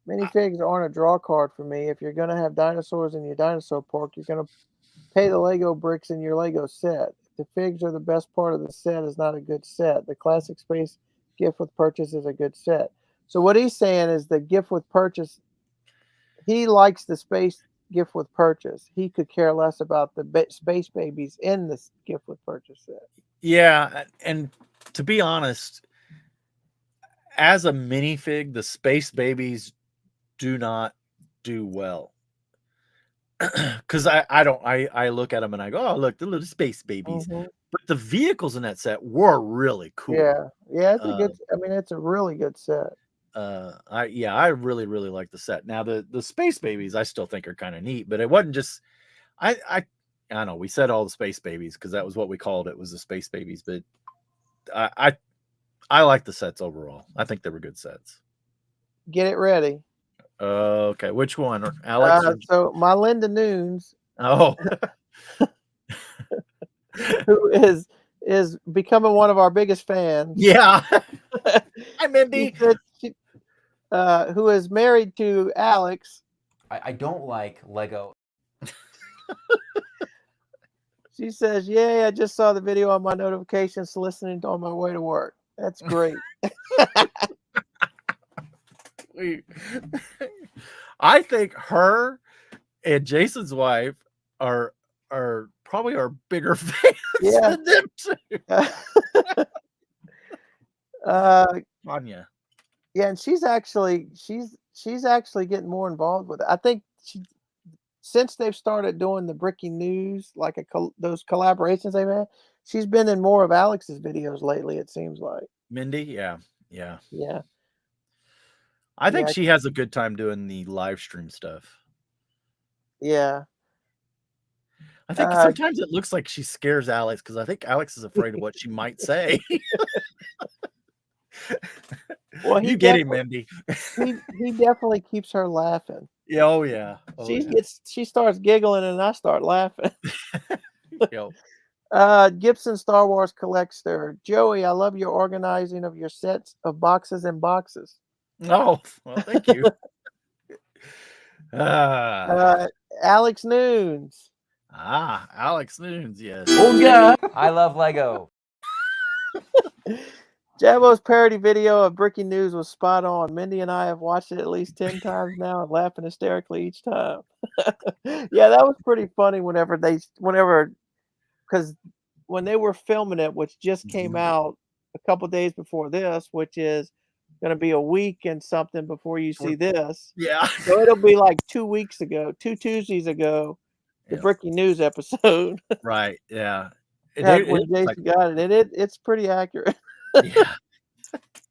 Minifigs aren't a draw card for me. If you're going to have dinosaurs in your dinosaur park, you're going to pay the Lego bricks in your Lego set. If the figs are the best part of the set, is not a good set. The classic Space gift with purchase is a good set." So what he's saying is the gift with purchase, he likes the Space gift with purchase. He could care less about the Space Babies in this gift with purchase set. Yeah, and to be honest, as a minifig, the Space Babies do not do well. Because I look at them and I go, oh, look, the little space babies. Mhm. But the vehicles in that set were really cool. Yeah, it's a good. I mean, it's a really good set. I really like the set. Now the space babies I still think are kind of neat, but it wasn't just I don't know, we said all the space babies because that was what we called it, was the space babies, but I like the sets overall. I think they were good sets. Get it ready. Okay, which one, Alex? So my Linda Noons, Oh, who is becoming one of our biggest fans. yeah. Hi, Mindy. Who is married to Alex. I don't like Lego. She says, "Yay! I just saw the video on my notifications, listening on my way to work. That's great." I think her and Jason's wife are probably our bigger fans than them too. Anya. Yeah, and she's actually getting more involved with it. I think since they've started doing the Bricking News, like those collaborations they've had, she's been in more of Alex's videos lately, it seems like. Mindy, yeah. I think she has a good time doing the live stream stuff. Yeah. I think sometimes it looks like she scares Alex because I think Alex is afraid of what she might say. Well, you get him, Mindy. he definitely keeps her laughing. Yeah, oh yeah. She starts giggling and I start laughing. Yo. Gibson Star Wars Collector. Joey, I love your organizing of your sets of boxes and boxes. Oh, well, thank you. Alex Noons. Alex Noons, yes. Oh yeah, I love Lego. Jabo's parody video of Bricking News was spot on. Mindy and I have watched it at least 10 times now and laughing hysterically each time. Yeah, that was pretty funny because when they were filming it, which just came out a couple days before this, which is going to be a week and something before you see this. Yeah. So it'll be like 2 Tuesdays ago, the Bricking News episode. Right, yeah. When Jason got it. And it's pretty accurate. Yeah.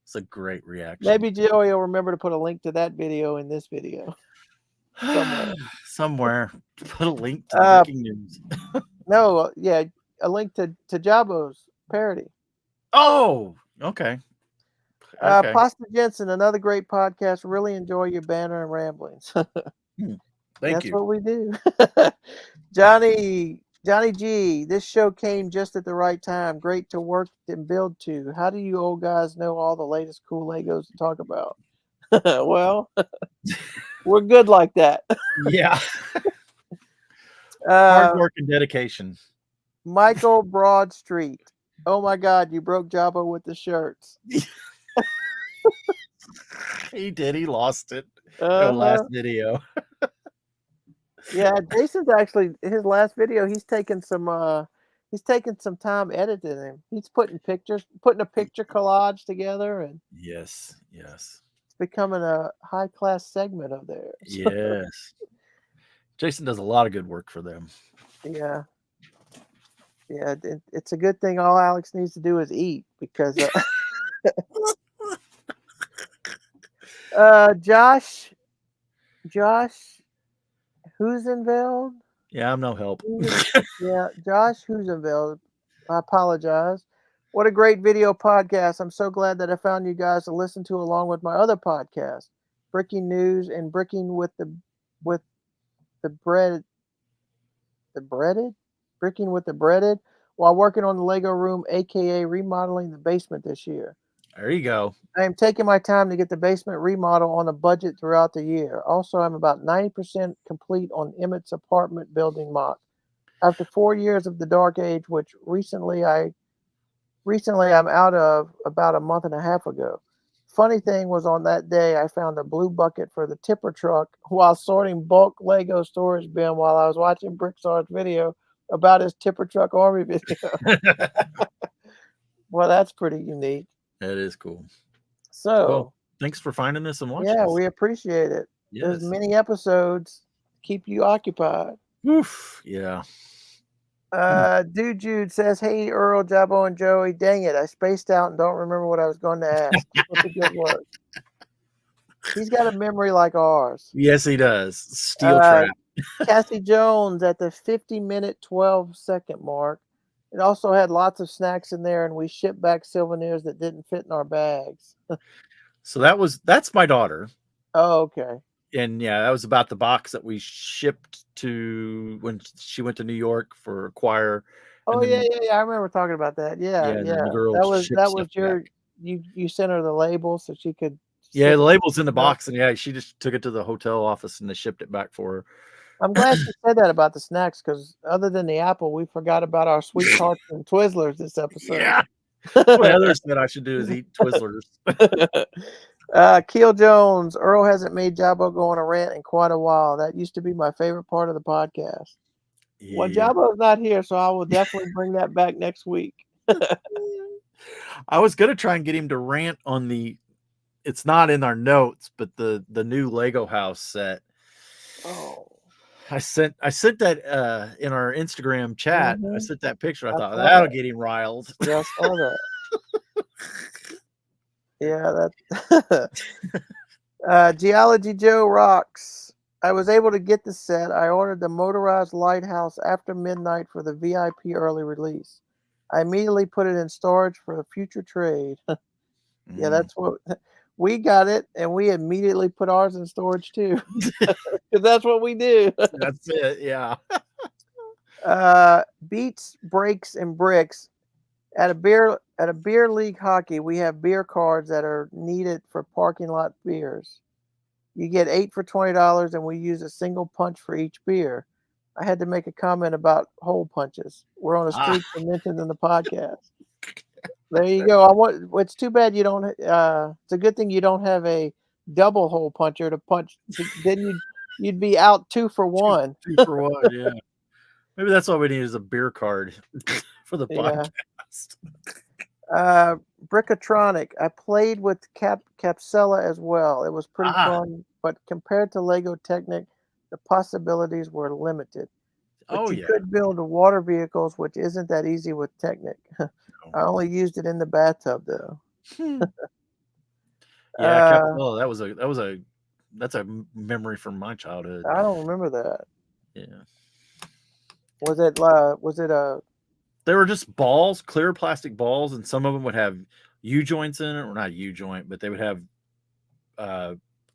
It's a great reaction. Maybe Joey will remember to put a link to that video in this video. Somewhere. Put a link to Breaking News. No, yeah, a link to Jabo's parody. Oh, okay. Pasta Jensen, another great podcast. Really enjoy your banner and ramblings. Thank That's you. what we do. Johnny G, this show came just at the right time. Great to work and build to. How do you old guys know all the latest cool Legos to talk about? Well, we're good like that. Yeah. Hard work and dedication. Michael Broadstreet. Oh my God, you broke Jabba with the shirts. He did. He lost it. The last video. Yeah, Jason's actually his last video. He's taken some time editing him. He's putting a picture collage together, and yes, it's becoming a high class segment of theirs. Yes, Jason does a lot of good work for them. Yeah, it's a good thing. All Alex needs to do is eat because. Josh Husenveld. Yeah, I'm no help. Yeah, Josh Husenveld. I apologize. What a great video podcast. I'm so glad that I found you guys to listen to along with my other podcast, Bricking News and Bricking with the breaded, Bricking with the Breaded, while working on the Lego room, aka remodeling the basement this year. There you go. I am taking my time to get the basement remodel on a budget throughout the year. Also, I'm about 90% complete on Emmett's apartment building mock. After 4 years of the dark age, which recently I'm out of about a month and a half ago. Funny thing was, on that day, I found a blue bucket for the tipper truck while sorting bulk Lego storage bin while I was watching BrickTsar's video about his tipper truck army video. Well, that's pretty unique. That is cool. So, thanks for finding this and watching. Yeah, this. we appreciate it. There's Yes. many episodes keep you occupied. Oof. Yeah. Dude Jude says, "Hey Earl, Jabbo, and Joey. Dang it, I spaced out and don't remember what I was going to ask. Keep up the good work." He's got a memory like ours. Yes, he does. Steel trap. Cassie Jones at the 50-minute 12-second mark. It also had lots of snacks in there, and we shipped back souvenirs that didn't fit in our bags. So that's my daughter. Oh, okay. And yeah, that was about the box that we shipped to when she went to New York for a choir. Oh, and then, yeah. I remember talking about that. Yeah. and then the girl That was shipped stuff your back. you sent her the label so she could. Yeah, send the it. label's in the box, and yeah, she just took it to the hotel office and they shipped it back for her. I'm glad you said that about the snacks, because other than the apple, we forgot about our sweet tarts and Twizzlers this episode. Yeah. That's what Heather said I should do is eat Twizzlers. Keel Jones, Earl hasn't made Jabbo go on a rant in quite a while. That used to be my favorite part of the podcast. Well, Yeah. Jabbo's not here, so I will definitely bring that back next week. I was gonna try and get him to rant on it's not in our notes, but the new Lego house set. Oh. I sent that in our Instagram chat. I Mhm. sent that picture. I I thought saw that'll that. get him riled. Yeah, I saw that. Yeah, that. Geology Joe rocks. I was able to get the set. I ordered the motorized lighthouse after midnight for the VIP early release. I immediately put it in storage for a future trade. Yeah, that's what we got it, and we immediately put ours in storage too. Because that's what we do. That's it. Yeah. Beats, breaks, and bricks. At a beer league hockey, we have beer cards that are needed for parking lot beers. You get 8 for $20, and we use a single punch for each beer. I had to make a comment about hole punches. We're on a streak for mentioned in the podcast. There you go. It's too bad you don't. It's a good thing you don't have a double hole puncher to punch. Then you'd be out 2 for 1. 2 for 1. Yeah. Maybe that's all we need is a beer card for the podcast. Brickatronic. I played with Capsella as well. It was pretty fun, but compared to Lego Technic, the possibilities were limited. But you could build water vehicles, which isn't that easy with Technic. I only used it in the bathtub though. Yeah, Capsella. That's a memory from my childhood. I don't remember that. Yeah. Was it They were just balls, clear plastic balls, and some of them would have U-joints in it, or not U-joint, but they would have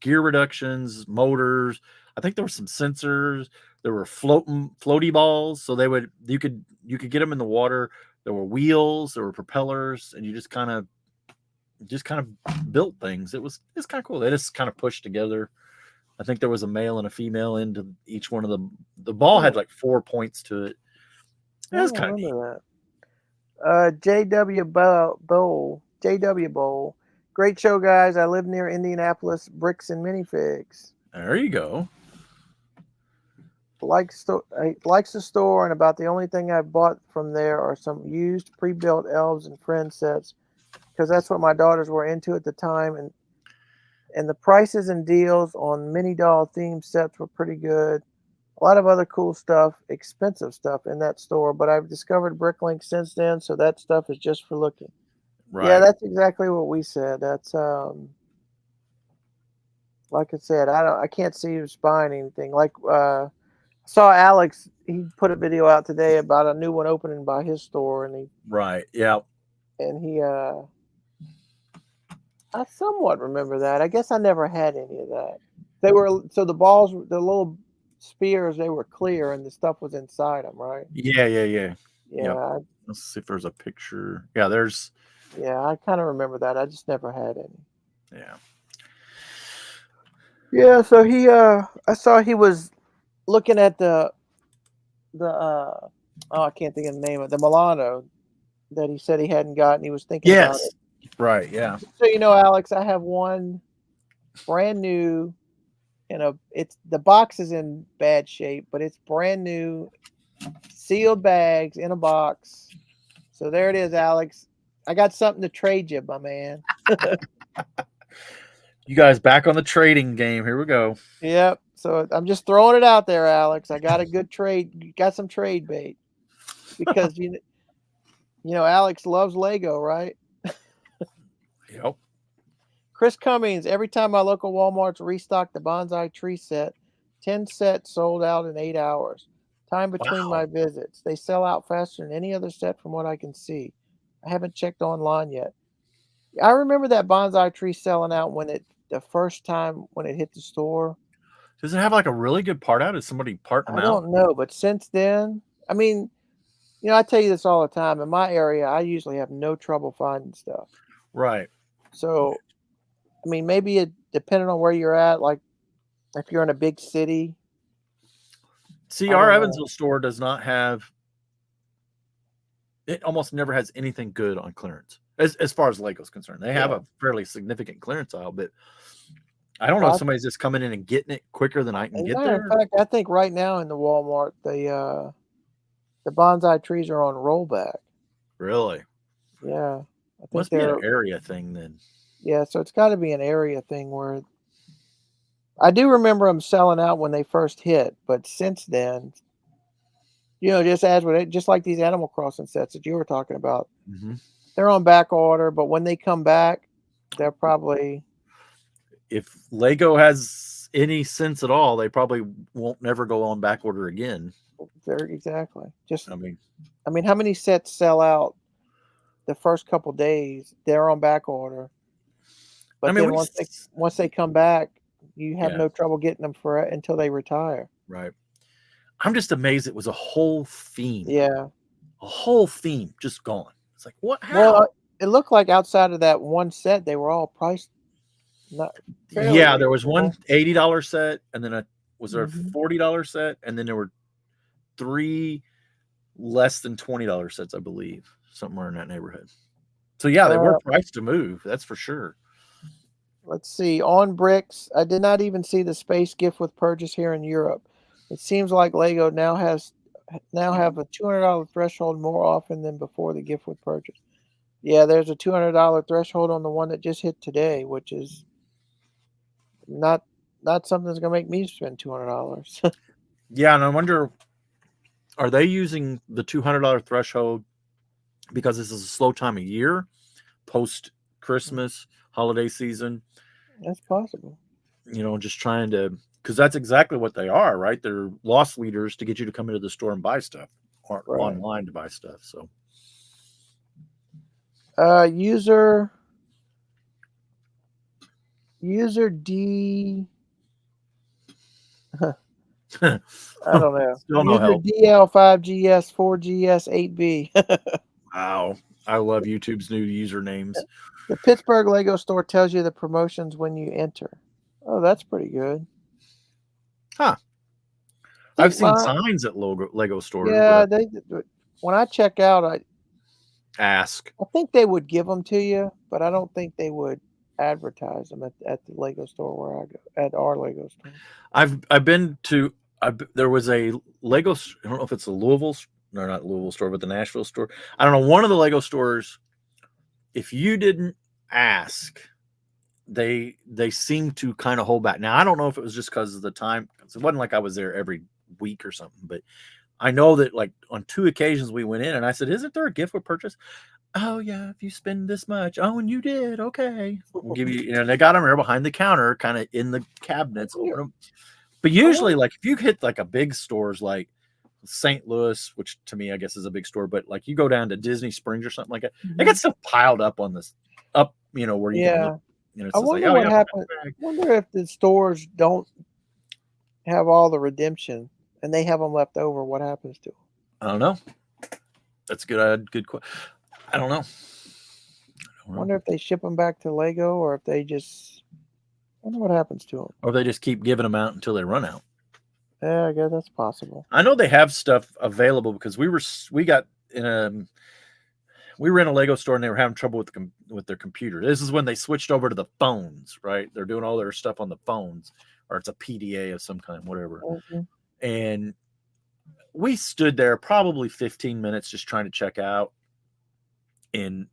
gear reductions, motors. I think there were some sensors. There were floaty balls, so you could get them in the water. There were wheels, there were propellers, and you just kind of built things. It's kind of cool. They just kind of pushed together. I think there was a male and a female into each one of the ball had like 4 points to it. It was kind of neat. That. JW Bowl. Great show, guys. I live near Indianapolis. Bricks and minifigs. There you go. Likes the store, and about the only thing I bought from there are some used pre-built Elves and Friends sets, because that's what my daughters were into at the time, and the prices and deals on mini doll themed sets were pretty good. A lot of other cool stuff, expensive stuff in that store, but I've discovered Bricklink since then, so that stuff is just for looking. Right. Yeah, that's exactly what we said. That's like I said, I can't see you buying anything. Like I saw Alex, he put a video out today about a new one opening by his store, and I somewhat remember that. I guess I never had any of that. They were the balls, the little spears, they were clear, and the stuff was inside them, right? Yeah. Yeah. Yep. Let's see if there's a picture. Yeah, there's. Yeah, I kind of remember that. I just never had any. Yeah. Yeah. So I saw he was looking at the I can't think of the name of the Milano that he said he hadn't gotten. He was thinking about it. Right. Yeah. So Alex, I have one brand new. The box is in bad shape, but it's brand new, sealed bags in a box. So there it is, Alex. I got something to trade you, my man. You guys back on the trading game. Here we go. Yep. So I'm just throwing it out there, Alex. I got a good trade. Got some trade bait because Alex loves Lego, right? Yep. Chris Cummings. Every time my local Walmart's restock the bonsai tree set, 10 sets sold out in 8 hours. Time between my visits. They sell out faster than any other set from what I can see. I haven't checked online yet. I remember that bonsai tree selling out the first time when it hit the store. Does it have like a really good part out? Is somebody parting them I out? don't know, but since then, I mean, I tell you this all the time. In my area, I usually have no trouble finding stuff. Right. So, I mean, maybe depending on where you're at, like if you're in a big city. See, our Evansville store does not have. It almost never has anything good on clearance as far as Lego's concerned. They have a fairly significant clearance aisle, but I don't know if somebody's just coming in and getting it quicker than I can get there. In fact, I think right now in the Walmart, the bonsai trees are on rollback. Really? Yeah. I think must be an area thing then. Yeah, so it's got to be an area thing where I do remember them selling out when they first hit, but since then, just like these Animal Crossing sets that you were talking about, they're on back order. But when they come back, they're probably. If Lego has any sense at all, they probably won't never go on back order again. Exactly. I mean, how mean, many sets sell out the first couple days? They're on back order. But then once they come back, you have no trouble getting them until they retire. Right. I'm just amazed it was a whole theme. Yeah. A whole theme just gone. It's like, what? How? Well, it looked like outside of that one set, they were all priced. There was one $80 set, and then a $40 set, and then there were 3 less than $20 sets, I believe, somewhere in that neighborhood. So yeah, they were priced to move. That's for sure. Let's see. On Bricks, I did not even see the space gift with purchase here in Europe. It seems like Lego now have a $200 threshold more often than before the gift with purchase. Yeah, there's a $200 threshold on the one that just hit today, which is not something that's gonna make me spend $200. Yeah, and I wonder, are they using the $200 threshold because this is a slow time of year, post Christmas holiday season? That's possible. Just trying to, because that's exactly what they are, right? They're loss leaders to get you to come into the store and buy stuff, or online to buy stuff. So, user D. I don't know. User DL5GS 4GS 8B. Wow, I love YouTube's new usernames. The Pittsburgh Lego store tells you the promotions when you enter. Oh, that's pretty good. Huh. I've seen signs at Lego stores. Yeah, when I check out, I think they would give them to you, but I don't think they would advertise them at the Lego store where I go, at our Lego store. I've been to. There was a Lego. I don't know if it's a Louisville, no, not Louisville store, but the Nashville store. I don't know. One of the Lego stores, if you didn't ask, they seem to kind of hold back. Now I don't know if it was just because of the time. It wasn't like I was there every week or something, but I know that like on 2 occasions we went in and I said, "Isn't there a gift with purchase?" "Oh yeah, if you spend this much." "Oh, and you did, okay, we'll give you." They got them there behind the counter, kind of in the cabinets. Open them. But usually, like if you hit like a big stores like St. Louis, which to me I guess is a big store, but like you go down to Disney Springs or something like that, they got stuff piled up on this where you can look. I wonder what happened. I wonder if the stores don't have all the redemption and they have them left over. What happens to them? I don't know. That's good. Good question. I don't know. I wonder if they ship them back to Lego or if they just. I wonder what happens to them. Or they just keep giving them out until they run out. Yeah, I guess that's possible. I know they have stuff available because we were in a Lego store and they were having trouble with their computer. This is when they switched over to the phones, right? They're doing all their stuff on the phones, or it's a PDA of some kind, whatever. Mm-hmm. And we stood there probably 15 minutes just trying to check out. And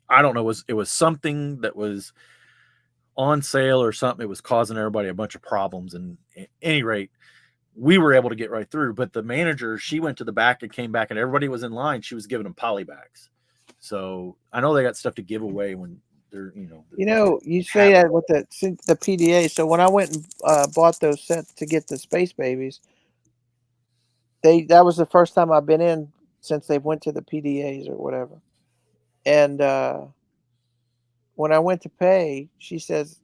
I don't know, it was something that was on sale or something. It was causing everybody a bunch of problems. And at any rate, we were able to get right through. But the manager, she went to the back and came back, and everybody was in line. She was giving them poly bags. So I know they got stuff to give away when they're, You say that with the PDA. So when I went and bought those sets to get the Space Babies, that was the first time I've been in since they went to the PDAs or whatever. And when I went to pay, she says,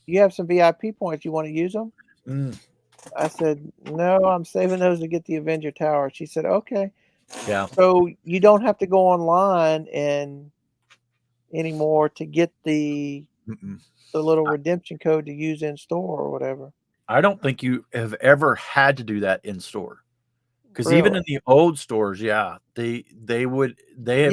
"You have some VIP points. You want to use them?" I said, "No, I'm saving those to get the Avenger Tower." She said, "Okay." Yeah. So you don't have to go online anymore to get the little redemption code to use in store or whatever. I don't think you have ever had to do that in store. Because Really? even in the old stores, they have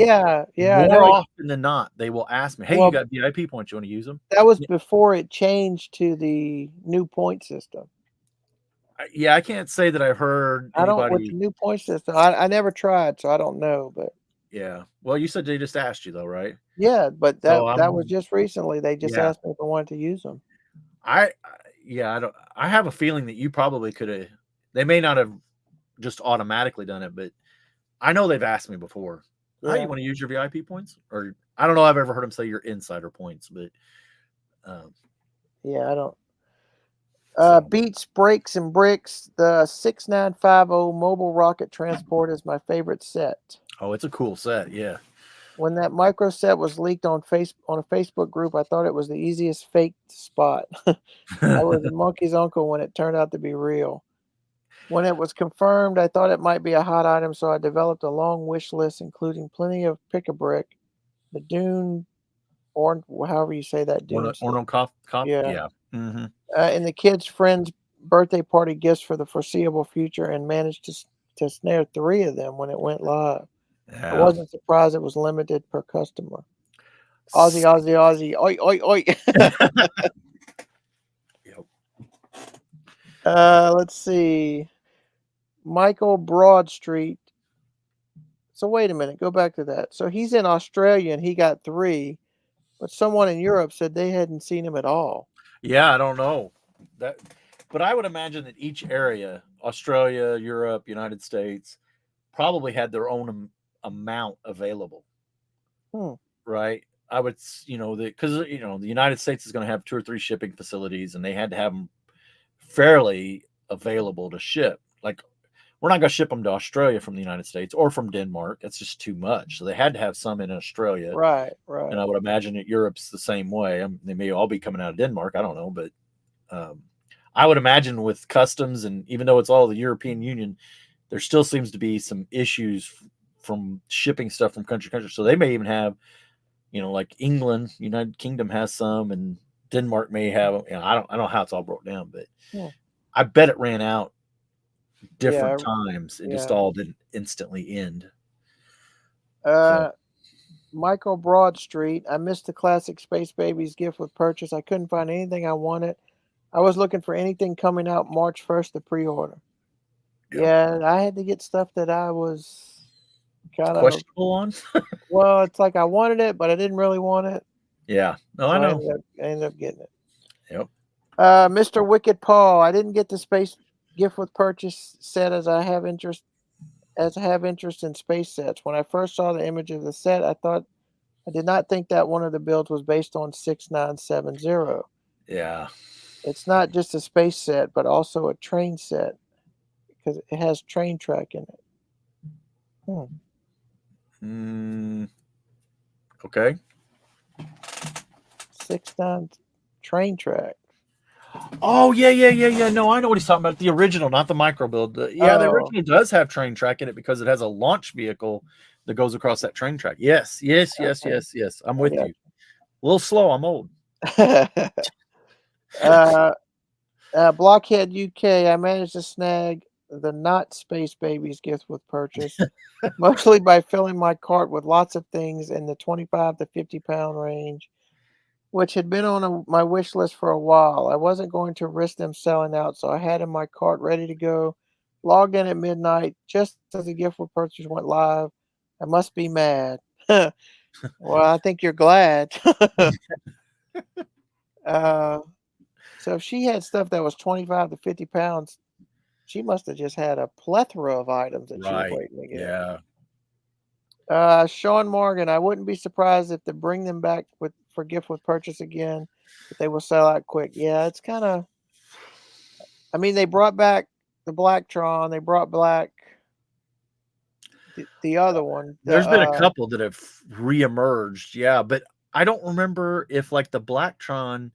Yeah, more often than not, they will ask me, "Hey, you got VIP points, you want to use them?" That was before it changed to the new point system. Yeah, I can't say that I've heard anybody. With the new point system. I never tried, so I don't know, but Yeah. Well, you said they just asked you though, right? yeah, but that So was just recently. They just asked me if I wanted to use them. I have a feeling that you probably could have. They may not have just automatically done it, but I know they've asked me before. Yeah. Hey, you want to use your VIP points? Or I don't know. I've ever heard them say your insider points, but yeah, I don't. Beats, Brakes, and Bricks. The 6950 mobile rocket transport is my favorite set. Oh, it's a cool set. Yeah. When that micro set was leaked on a Facebook group, I thought it was the easiest fake spot. I was a monkey's uncle when it turned out to be real. When it was confirmed, I thought it might be a hot item, so I developed a long wish list, including plenty of Pick-a-Brick, the Dune, or however you say that, Dune. Orno Yeah. Mm-hmm. And the kids' friends' birthday party gifts for the foreseeable future, and managed to snare 3 of them when it went live. Yeah. I wasn't surprised it was limited per customer. Aussie, Aussie, Aussie. Oi, oi, oi. Yep. Let's see. Michael Broadstreet. So wait a minute. Go back to that. So he's in Australia and he got 3, but someone in Europe said they hadn't seen him at all. Yeah, I don't know that, but I would imagine that each area, Australia, Europe, United States, probably had their own amount available. Right? I would, because the United States is going to have 2 or 3 shipping facilities, and they had to have them fairly available to ship. Like, we're not going to ship them to Australia from the United States or from Denmark. That's just too much. So they had to have some in Australia. Right. And I would imagine that Europe's the same way. They may all be coming out of Denmark. I don't know. But I would imagine with customs, and even though it's all the European Union, there still seems to be some issues from shipping stuff from country to country. So they may even have, like England, United Kingdom has some, and Denmark may have. I don't know how it's all broke down, but I bet it ran out different times. It just all didn't instantly end. Michael Broadstreet. I missed the classic Space Babies gift with purchase. I couldn't find anything I wanted. I was looking for anything coming out March 1st to pre-order. Yep. Yeah, I had to get stuff that I was kind of questionable on. Well, it's like I wanted it, but I didn't really want it. Yeah. No, I know. I ended up getting it. Yep. Mr. Wicked Paul. I didn't get the space gift with purchase set as I have interest in space sets. When I first saw the image of the set, I did not think that one of the builds was based on 6970. Yeah. It's not just a space set, but also a train set because it has train track in it. Okay. 69 train track. Oh, yeah. No, I know what he's talking about. The original, not the micro build. The original does have train track in it because it has a launch vehicle that goes across that train track. Yes. I'm with you. A little slow. I'm old. Blockhead UK. I managed to snag the not Space Babies gift with purchase, mostly by filling my cart with lots of things in the 25 to 50 pound range, which had been on my wish list for a while. I wasn't going to risk them selling out, so I had in my cart ready to go. Logged in at midnight, just as the gift with purchase went live. I must be mad. Well, I think you're glad. So if she had stuff that was 25 to 50 pounds, she must have just had a plethora of items that she was Right. waiting to get. Yeah. Sean Morgan, I wouldn't be surprised if they bring them back for gift with purchase again, but they will sell out quick. Yeah, it's kind of. I mean, they brought back the Blacktron. They brought back the other one. There's been a couple that have reemerged. Yeah, but I don't remember if like the Blacktron.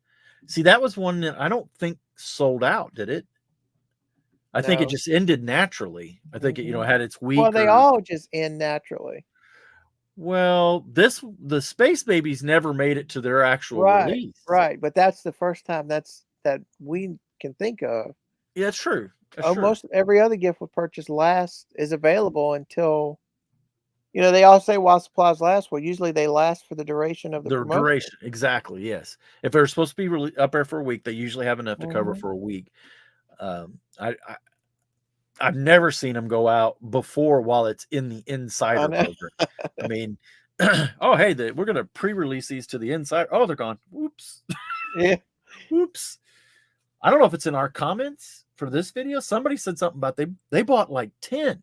See, that was one that I don't think sold out, did it? I think it No. just ended naturally. I think it, had its week. Well, they all just end naturally. Well, the Space Babies never made it to their actual release. Right, but that's the first time that we can think of. Yeah, it's true. That's true. Most every other gift with purchase is available until, they all say while supplies last. Well, usually they last for the duration of the promotion. Duration, exactly. Yes, if they're supposed to be up there for a week, they usually have enough to cover for a week. I've never seen them go out before while it's in the insider program. I mean, oh hey, we're gonna pre-release these to the insider. Oh, they're gone. Whoops. Yeah. Whoops. I don't know if it's in our comments for this video. Somebody said something about they bought like 10.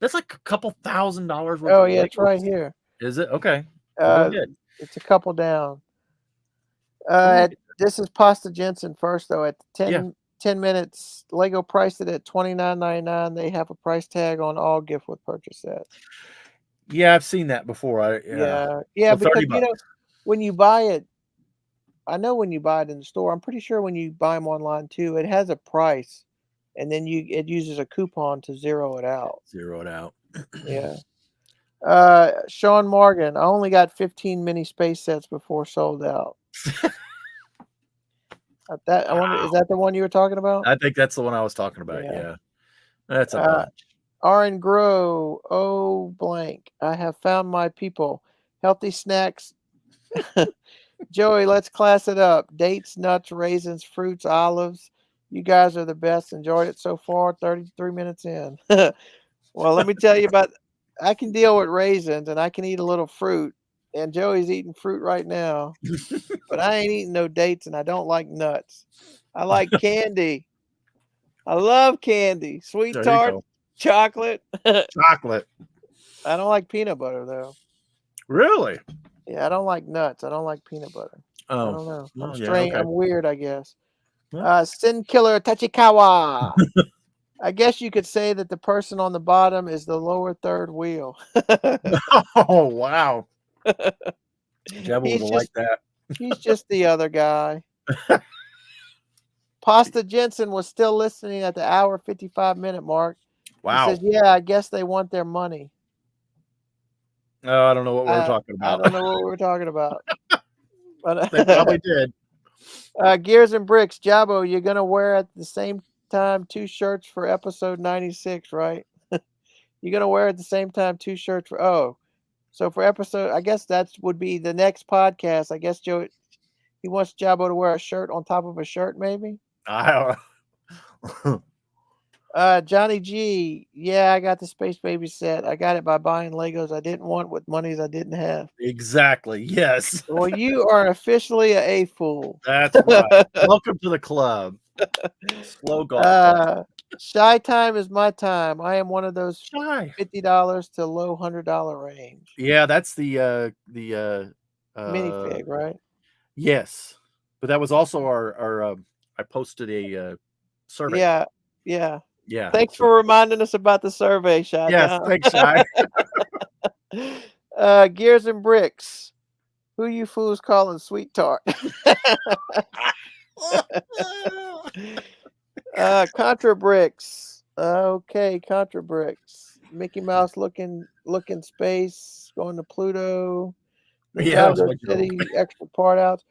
That's like a couple $1,000 worth. Oh yeah, it's right here. Is it? Okay. It's a couple down. This is Pasta Jensen first though. At 10 minutes, Lego priced it at $29.99. They have a price tag on all gift with purchase sets. Yeah, I've seen that before. Yeah, so because when you buy it, I know when you buy it in the store, I'm pretty sure when you buy them online too, it has a price, and then it uses a coupon to zero it out. Yeah. Sean Morgan, I only got 15 mini space sets before sold out. I wonder, is that the one you were talking about? I think that's the one I was talking about. Yeah. That's a bunch. Aaron Grow, blank. I have found my people. Healthy snacks. Joey, let's class it up. Dates, nuts, raisins, fruits, olives. You guys are the best. Enjoyed it so far. 33 minutes in. Well, let me tell you I can deal with raisins and I can eat a little fruit. And Joey's eating fruit right now. But I ain't eating no dates and I don't like nuts. I like candy. I love candy. Sweet tart, chocolate. Chocolate. I don't like peanut butter though. Really? Yeah, I don't like nuts. I don't like peanut butter. Oh, I don't know. I'm strange. Okay. I'm weird, I guess. Sin Killer Tachikawa. I guess you could say that the person on the bottom is the lower third wheel. Oh, wow. Jabba would like that. He's just the other guy. Pasta Jensen was still listening at the hour 55-minute mark. Wow. He says, yeah, I guess they want their money. Oh, I don't know what we're talking about. I don't know what we're talking about. But they probably did. Gears and Bricks, Jabbo, you're going to wear at the same time 2 shirts for episode 96, right? You're going to wear at the same time 2 shirts so for episode, I guess that would be the next podcast. I guess Joe, he wants Jabbo to wear a shirt on top of a shirt, maybe? I don't know. Johnny G, yeah, I got the Space Baby set. I got it by buying Legos I didn't want with monies I didn't have. Exactly. Yes. Well, you are officially a AFoOL. That's right. Welcome to the club. Slow golf. Shy time is my time. I am one of those shy $50 to low $100 range. Yeah, that's the minifig, right? Yes, but that was also our I posted a survey. Yeah. Thanks for reminding us about the survey, Shy. Yes, thanks, Shy. Gears and Bricks. Who you fools calling sweet tart? Contra Bricks. Okay, Contra Bricks. Mickey Mouse looking space, going to Pluto. Ninjago City, extra part outs.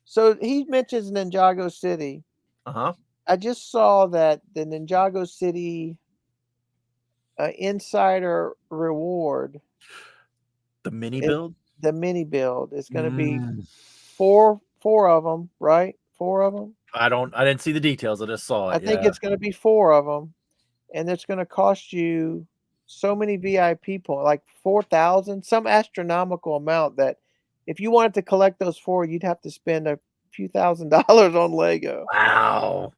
So he mentions Ninjago City. I just saw that the Ninjago City insider reward. The mini build? The mini build is going to be four of them, right? 4 of them. I didn't see the details. I just saw it. I think it's going to be 4 of them, and it's going to cost you so many VIP points, like 4,000, some astronomical amount that if you wanted to collect those 4, you'd have to spend a few $1,000s on Lego. Wow.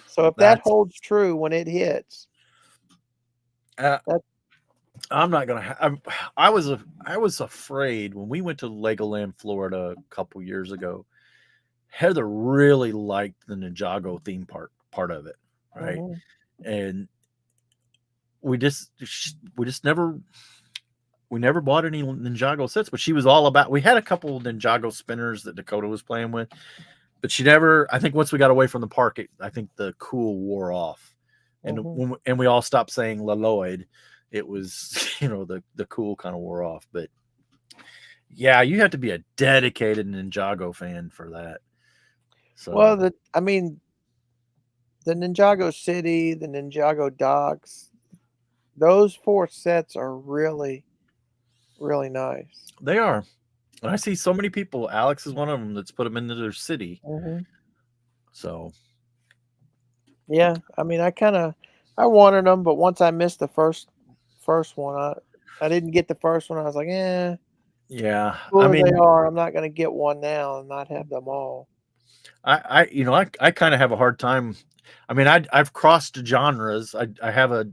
So if that That's- holds true when it hits, I'm not gonna. I was afraid when we went to Legoland, Florida, a couple years ago. Heather really liked the Ninjago theme part of it, right? And we never bought any Ninjago sets, but she was all about. We had a couple of Ninjago spinners that Dakota was playing with, but she never. I think once we got away from the park, I think the cool wore off, and and we all stopped saying Lloyd. It was the cool kind of wore off, but yeah, you have to be a dedicated Ninjago fan for that. So well, the Ninjago City, the Ninjago Docks, those 4 sets are really, really nice. they are. And I see so many people. Alex is one of them that's put them into their city. So yeah, I mean, I wanted them, but once I missed the first one, I didn't get the first one. I was like, yeah. Cool I mean, they are. I'm not going to get one now and not have them all. I kind of have a hard time. I mean, I've crossed genres. I have a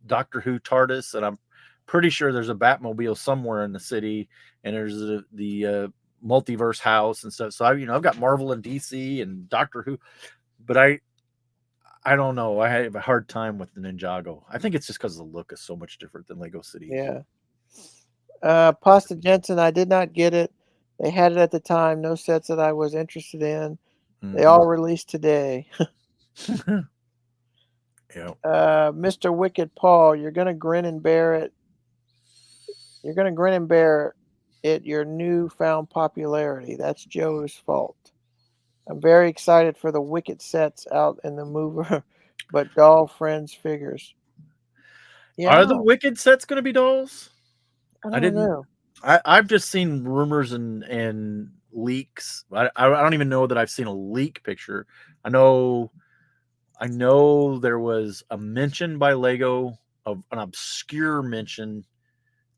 Doctor Who TARDIS, and I'm pretty sure there's a Batmobile somewhere in the city, and there's the multiverse house and stuff. So I've got Marvel and DC and Doctor Who, but I don't know. I have a hard time with the Ninjago. I think it's just because the look is so much different than Lego City. Yeah. Pasta Jensen, I did not get it. They had it at the time. No sets that I was interested in. They all released today. Yeah. Mr. Wicked Paul, you're gonna grin and bear it. You're gonna grin and bear it. Your newfound popularity. That's Joe's fault. I'm very excited for the Wicked sets out in the mover, but doll friends figures. Yeah, Are the Wicked sets going to be dolls? I didn't know. I've just seen rumors and leaks. I don't even know that I've seen a leak picture. I know there was a mention by Lego of an obscure mention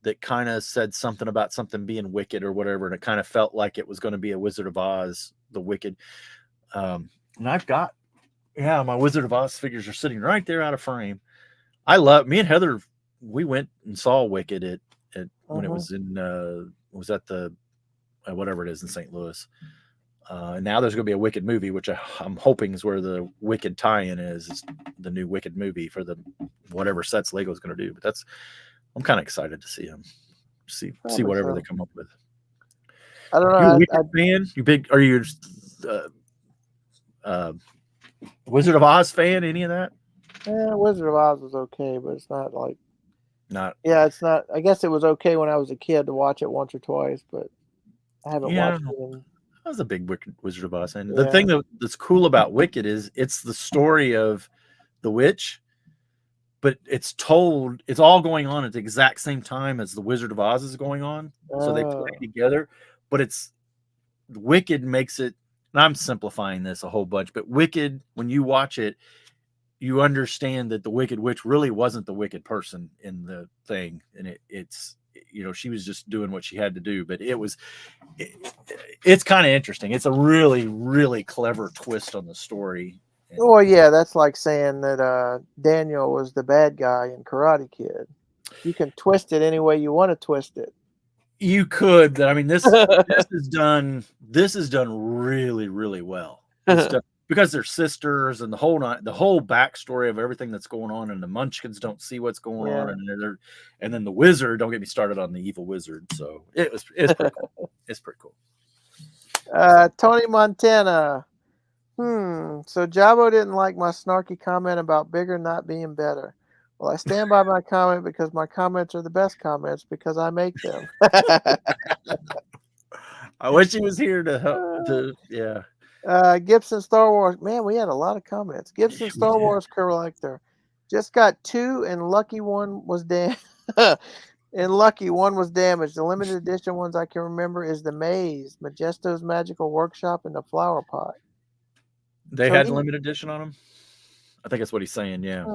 that kind of said something about something being wicked or whatever, and it kind of felt like it was going to be a Wizard of Oz, the Wicked. And I've got, my Wizard of Oz figures are sitting right there out of frame. Me and Heather, we went and saw Wicked at when it was in was at the whatever it is in St. Louis. And now there's going to be a Wicked movie, which I'm hoping is where the Wicked tie-in is the new Wicked movie for the whatever sets Lego's going to do. But I'm kind of excited to see them, see whatever they come up with. I don't know. You a Wicked fan? You big? Are you Wizard of Oz fan? Any of that? Yeah, Wizard of Oz was okay, but it's not like. Not. Yeah, it's not. I guess it was okay when I was a kid to watch it once or twice, but I haven't watched it. I was a big Wizard of Oz fan. The thing that's cool about Wicked is it's the story of the witch, but it's all going on at the exact same time as the Wizard of Oz is going on. So they play together, but it's Wicked makes it, and I'm simplifying this a whole bunch, but Wicked, when you watch it, you understand that the Wicked Witch really wasn't the wicked person in the thing. And it's she was just doing what she had to do, but it's kind of interesting. It's a really, really clever twist on the story. Well, yeah, that's like saying that Daniel was the bad guy in Karate Kid. You can twist it any way you want to twist it. You could, but I mean, this is done really, really well. It's done, because they're sisters, and the whole backstory of everything that's going on, and the Munchkins don't see what's going on, and then the wizard. Don't get me started on the evil wizard. So it's pretty cool. It's pretty cool. Tony Montana. So Jabo didn't like my snarky comment about bigger not being better. Well, I stand by my comment because my comments are the best comments because I make them. I wish he was here to help. Gibson Star Wars. Man, we had a lot of comments. Gibson Star Wars collector. Just got 2 and lucky one was damaged. One was damaged. The limited edition ones I can remember is the Maze, Majesto's Magical Workshop, and the Flower Pot. They had limited edition on them? I think that's what he's saying, yeah.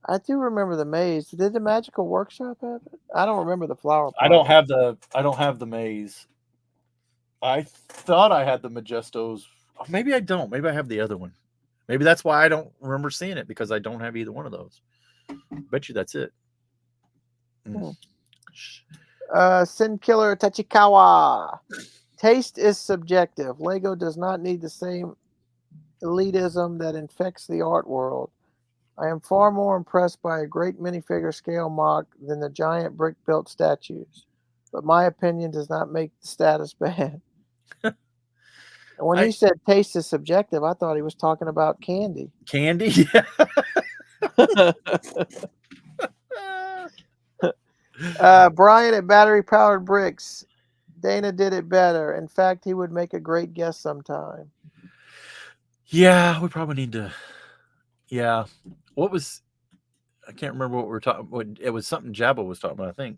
I do remember the Maze. Did the Magical Workshop have it? I don't remember the Flower Pot. I don't have the Maze. I thought I had the Majestos. Oh, maybe I don't. Maybe I have the other one. Maybe that's why I don't remember seeing it, because I don't have either one of those. Bet you that's it. Sin Killer Tachikawa. Taste is subjective. Lego does not need the same elitism that infects the art world. I am far more impressed by a great minifigure scale mock than the giant brick-built statues. But my opinion does not make the status bad. And when he said taste is subjective, I thought he was talking about candy. Candy? Brian at Battery Powered Bricks. Dana did it better. In fact, he would make a great guest sometime. Yeah, we probably need to. Yeah. What was, I can't remember what we were talking about. It was something Jabba was talking about, I think.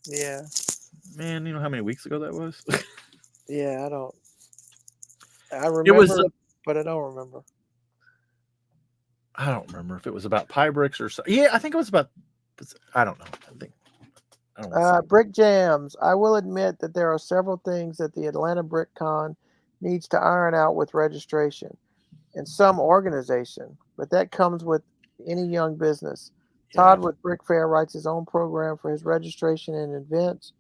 Yeah. Man, you know how many weeks ago that was? Yeah, I don't. I remember, It was, but I don't remember. I don't remember if it was about pie bricks or so. Yeah, I think it was about, I don't know. I don't know. Brick Jams. I will admit that there are several things that the Atlanta Brick Con needs to iron out with registration and some organization, but that comes with any young business. Todd with Brick Fair writes his own program for his registration and events.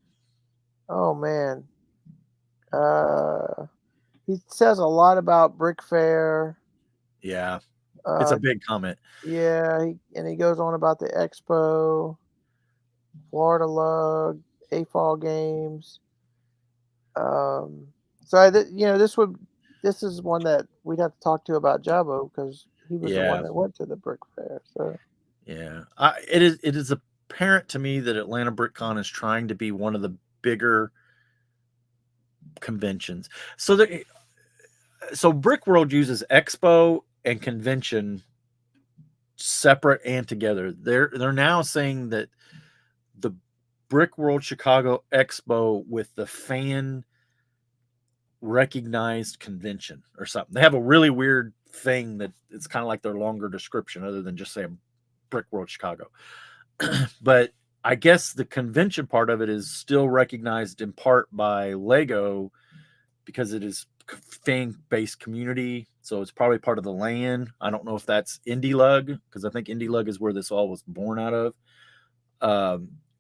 Oh man. He says a lot about Brick Fair. Yeah. It's a big comment. Yeah, he goes on about the expo, Florida Lug, AFoOL games. So this is one that we'd have to talk to about Jabbo, because he was the one that went to the Brick Fair. So yeah, it is apparent to me that Atlanta BrickCon is trying to be one of the bigger conventions. So Brick World uses expo and convention separate and together. They're now saying that the Brick World Chicago Expo with the fan recognized convention or something. They have a really weird thing that it's kind of like their longer description other than just saying Brick World Chicago. But I guess the convention part of it is still recognized in part by Lego because it is fan-based community. So it's probably part of the LAN. I don't know if that's Indie Lug, because I think Indie Lug is where this all was born out of,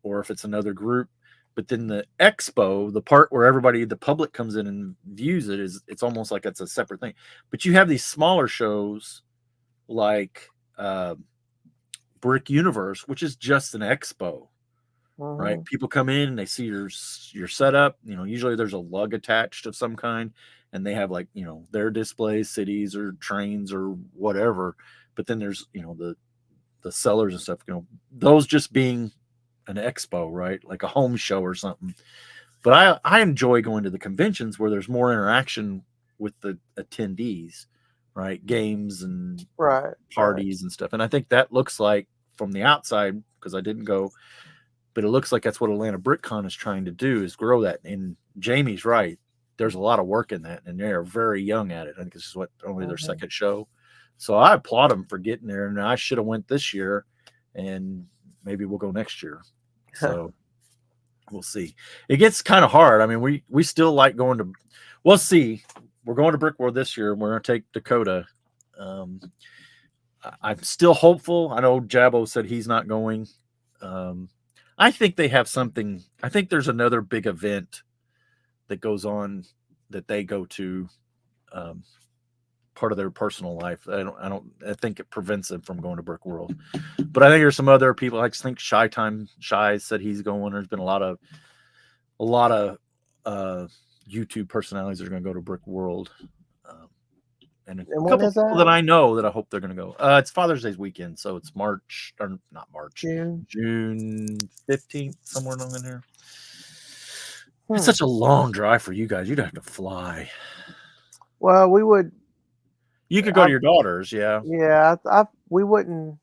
or if it's another group. But then the expo, the part where the public comes in and views it, it's almost like it's a separate thing. But you have these smaller shows like Brick Universe, which is just an expo, right? People come in and they see your setup. Usually there's a lug attached of some kind, and they have their displays, cities or trains or whatever. But then there's the sellers and stuff. Those just being an expo, right? Like a home show or something. But I enjoy going to the conventions where there's more interaction with the attendees, right? Games and parties and stuff. And I think that looks like, from the outside, because I didn't go, but it looks like that's what Atlanta BrickCon is trying to do, is grow that. And Jamie's right. There's a lot of work in that, and they are very young at it. I think this is only their second show. So I applaud them for getting there. And I should have went this year, and maybe we'll go next year. So we'll see. It gets kind of hard. I mean, we still like going to, we'll see. We're going to Brick World this year. We're going to take Dakota. I'm still hopeful. I know Jabbo said he's not going. I think they have something. I think there's another big event that goes on that they go to, part of their personal life. I think it prevents them from going to Brick World. But I think there's some other people. I think Shy said he's going. There's been a lot of YouTube personalities that are going to go to Brick World. And a couple people that I know that I hope they're going to go. It's Father's Day's weekend, so it's June 15th, somewhere along in there. It's such a long drive for you guys. You'd have to fly. Well, we would. You could go to your daughter's, yeah. Yeah, we wouldn't.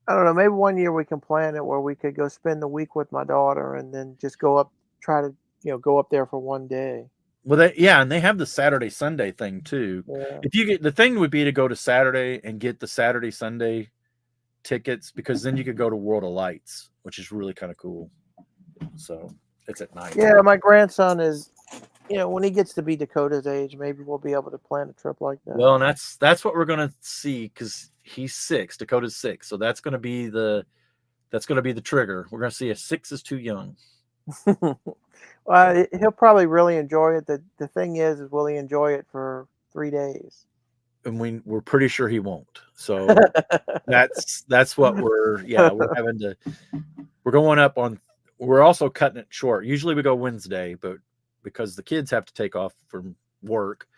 I don't know. Maybe one year we can plan it where we could go spend the week with my daughter and then just go up, try to go up there for one day. Well, and they have the Saturday Sunday thing too. Yeah. If you get, the thing would be to go to Saturday and get the Saturday Sunday tickets, because then you could go to World of Lights, which is really kind of cool. So it's at night. Yeah, my grandson is when he gets to be Dakota's age, maybe we'll be able to plan a trip like that. Well, and that's what we're gonna see because he's 6. Dakota's 6, so that's gonna be the trigger. We're gonna see if 6 is too young. Well, he'll probably really enjoy it. The thing is will he enjoy it for 3 days? And we're pretty sure he won't. So that's what we're having to. We're going up on. We're also cutting it short. Usually we go Wednesday, but because the kids have to take off from work,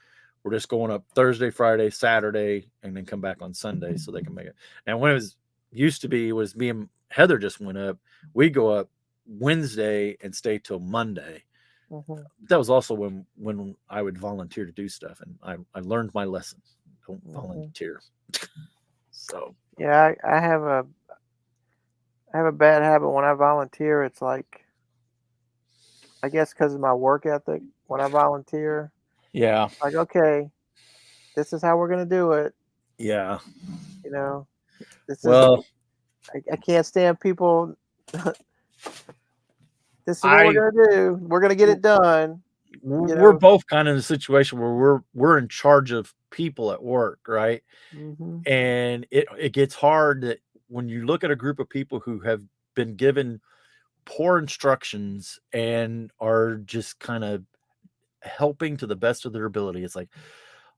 we're just going up Thursday, Friday, Saturday, and then come back on Sunday so they can make it. And when it was used to be was me and Heather just went up. We go up Wednesday and stay till Monday. Mm-hmm. That was also when I would volunteer to do stuff, and I learned my lesson. Don't volunteer. So yeah, I have a bad habit when I volunteer. It's like, I guess because of my work ethic, when I volunteer, yeah, like, okay, this is how we're gonna do it. Yeah. This Well, is. I can't stand people. This is what we're gonna do. We're gonna get it done. We're both kind of in a situation where we're in charge of people at work, right? Mm-hmm. And it gets hard that when you look at a group of people who have been given poor instructions and are just kind of helping to the best of their ability. It's like,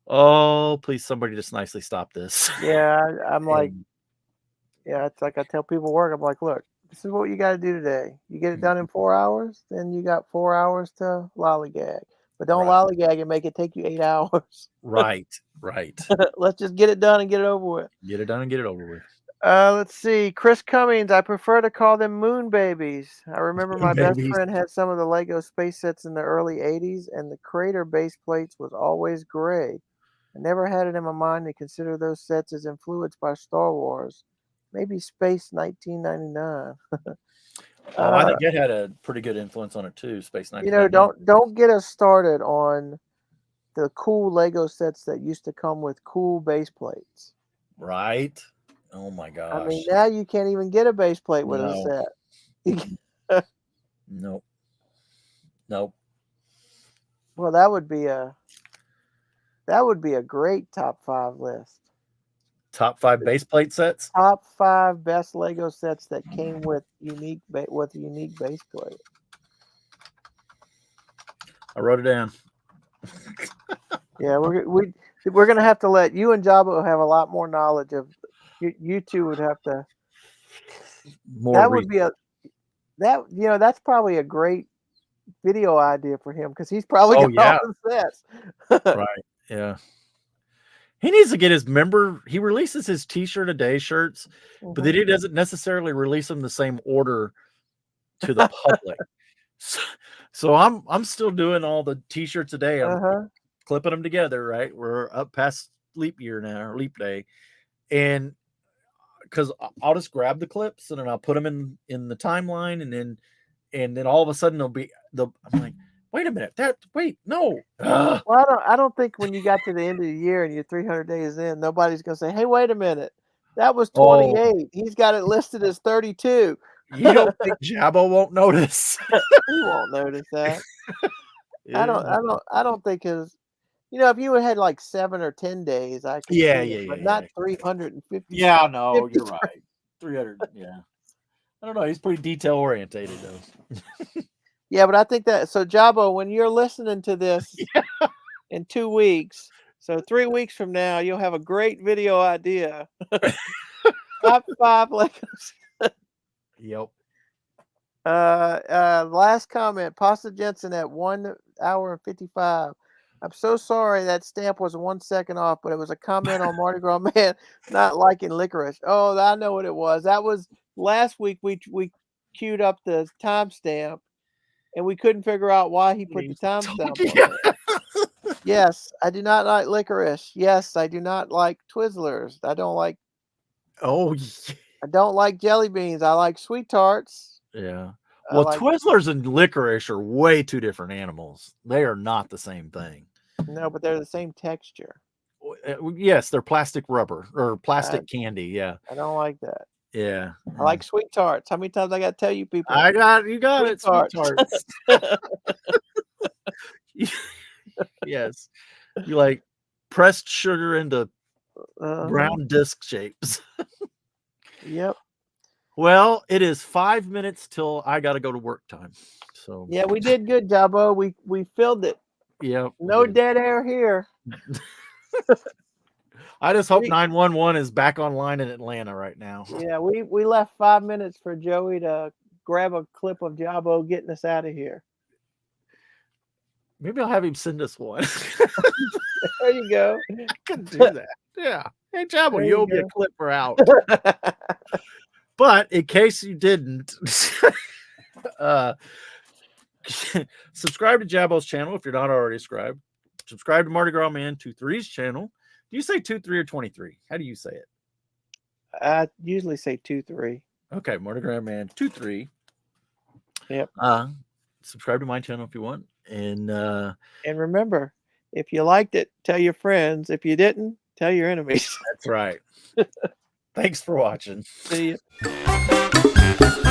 oh, please, somebody just nicely stop this. Yeah, I'm like, it's like I tell people at work, I'm like, look, this is what you got to do today. You get it done in 4 hours, then you got 4 hours to lollygag. But don't lollygag and make it take you 8 hours. Right. Let's just get it done and get it over with. Get it done and get it over with. Let's see. Chris Cummings, I prefer to call them moon babies. I remember my best friend had some of the Lego space sets in the early 80s, and the crater base plates was always gray. I never had it in my mind to consider those sets as influenced by Star Wars. Maybe Space 1999. I think it had a pretty good influence on it too. Space 1999. Don't get us started on the cool Lego sets that used to come with cool base plates. Right. Oh my gosh. I mean, now you can't even get a base plate with a set. Nope. Well, that would be a great top 5 list. Top 5 base plate sets. Top 5 best Lego sets that came with unique base plate. I wrote it down. Yeah, we're gonna have to let you and Jabba have a lot more knowledge of. You two would have to. That's probably a great video idea for him because he's probably got all the sets. Right. Yeah. He needs to get his member. He releases his T-shirt a day shirts, but then he doesn't necessarily release them the same order to the public. So I'm still doing all the T-shirts a day. I'm clipping them together. Right. We're up past leap year now, or leap day, and because I'll just grab the clips and then I'll put them in the timeline, and then all of a sudden I'm like, wait a minute, no. Well, I don't think when you got to the end of the year and you're 300 days in, nobody's gonna say, hey, wait a minute, that was 28. Oh. He's got it listed as 32. You don't think Jabbo won't notice? He won't notice that. Yeah. I don't think his. If you had like 7 or 10 days, I could see it, but not 350. Yeah, no, you're right. 300. Yeah, I don't know. He's pretty detail orientated though. Yeah, but I think that. So, Jabbo, when you're listening to this in 2 weeks, so 3 weeks from now, you'll have a great video idea. Top 5 Legos. Yep. Last comment. Pasta Jensen at 1 hour and 55. I'm so sorry that stamp was 1 second off, but it was a comment on Mardi Gras Man not liking licorice. Oh, I know what it was. That was last week. We queued up the timestamp, and we couldn't figure out why he put the timestamp on it. Yes, I do not like licorice. Yes, I do not like Twizzlers. I don't like. Oh. I don't like jelly beans. I like sweet tarts. Yeah. Well, Twizzlers and licorice are way two different animals. They are not the same thing. No, but they're the same texture. Yes, they're plastic rubber or plastic candy. Yeah. I don't like that. Yeah. I like sweet tarts. How many times I got to tell you people? You got it. Sweet tarts. Yes. You like pressed sugar into brown disc shapes. Yep. Well, it is 5 minutes till I got to go to work time. So Yeah, we did good, Jabbo. We filled it. yeah. No dead air here. I just hope 911 is back online in Atlanta right now. Yeah, we left 5 minutes for Joey to grab a clip of Jabbo getting us out of here. Maybe I'll have him send us one. There you go. I could do that. Yeah. Hey, Jabbo, There you you owe me a go. clip for out. But in case you didn't, subscribe to Jabbo's channel if you're not already subscribed. Subscribe to Mardi Gras Man 23's channel. Do you say 23 or 23? How do you say it? I usually say 2-3. Okay, Mardi Gras Man 23. Yep. Subscribe to my channel if you want. And remember, if you liked it, tell your friends. If you didn't, tell your enemies. that's right. Thanks for watching. See you.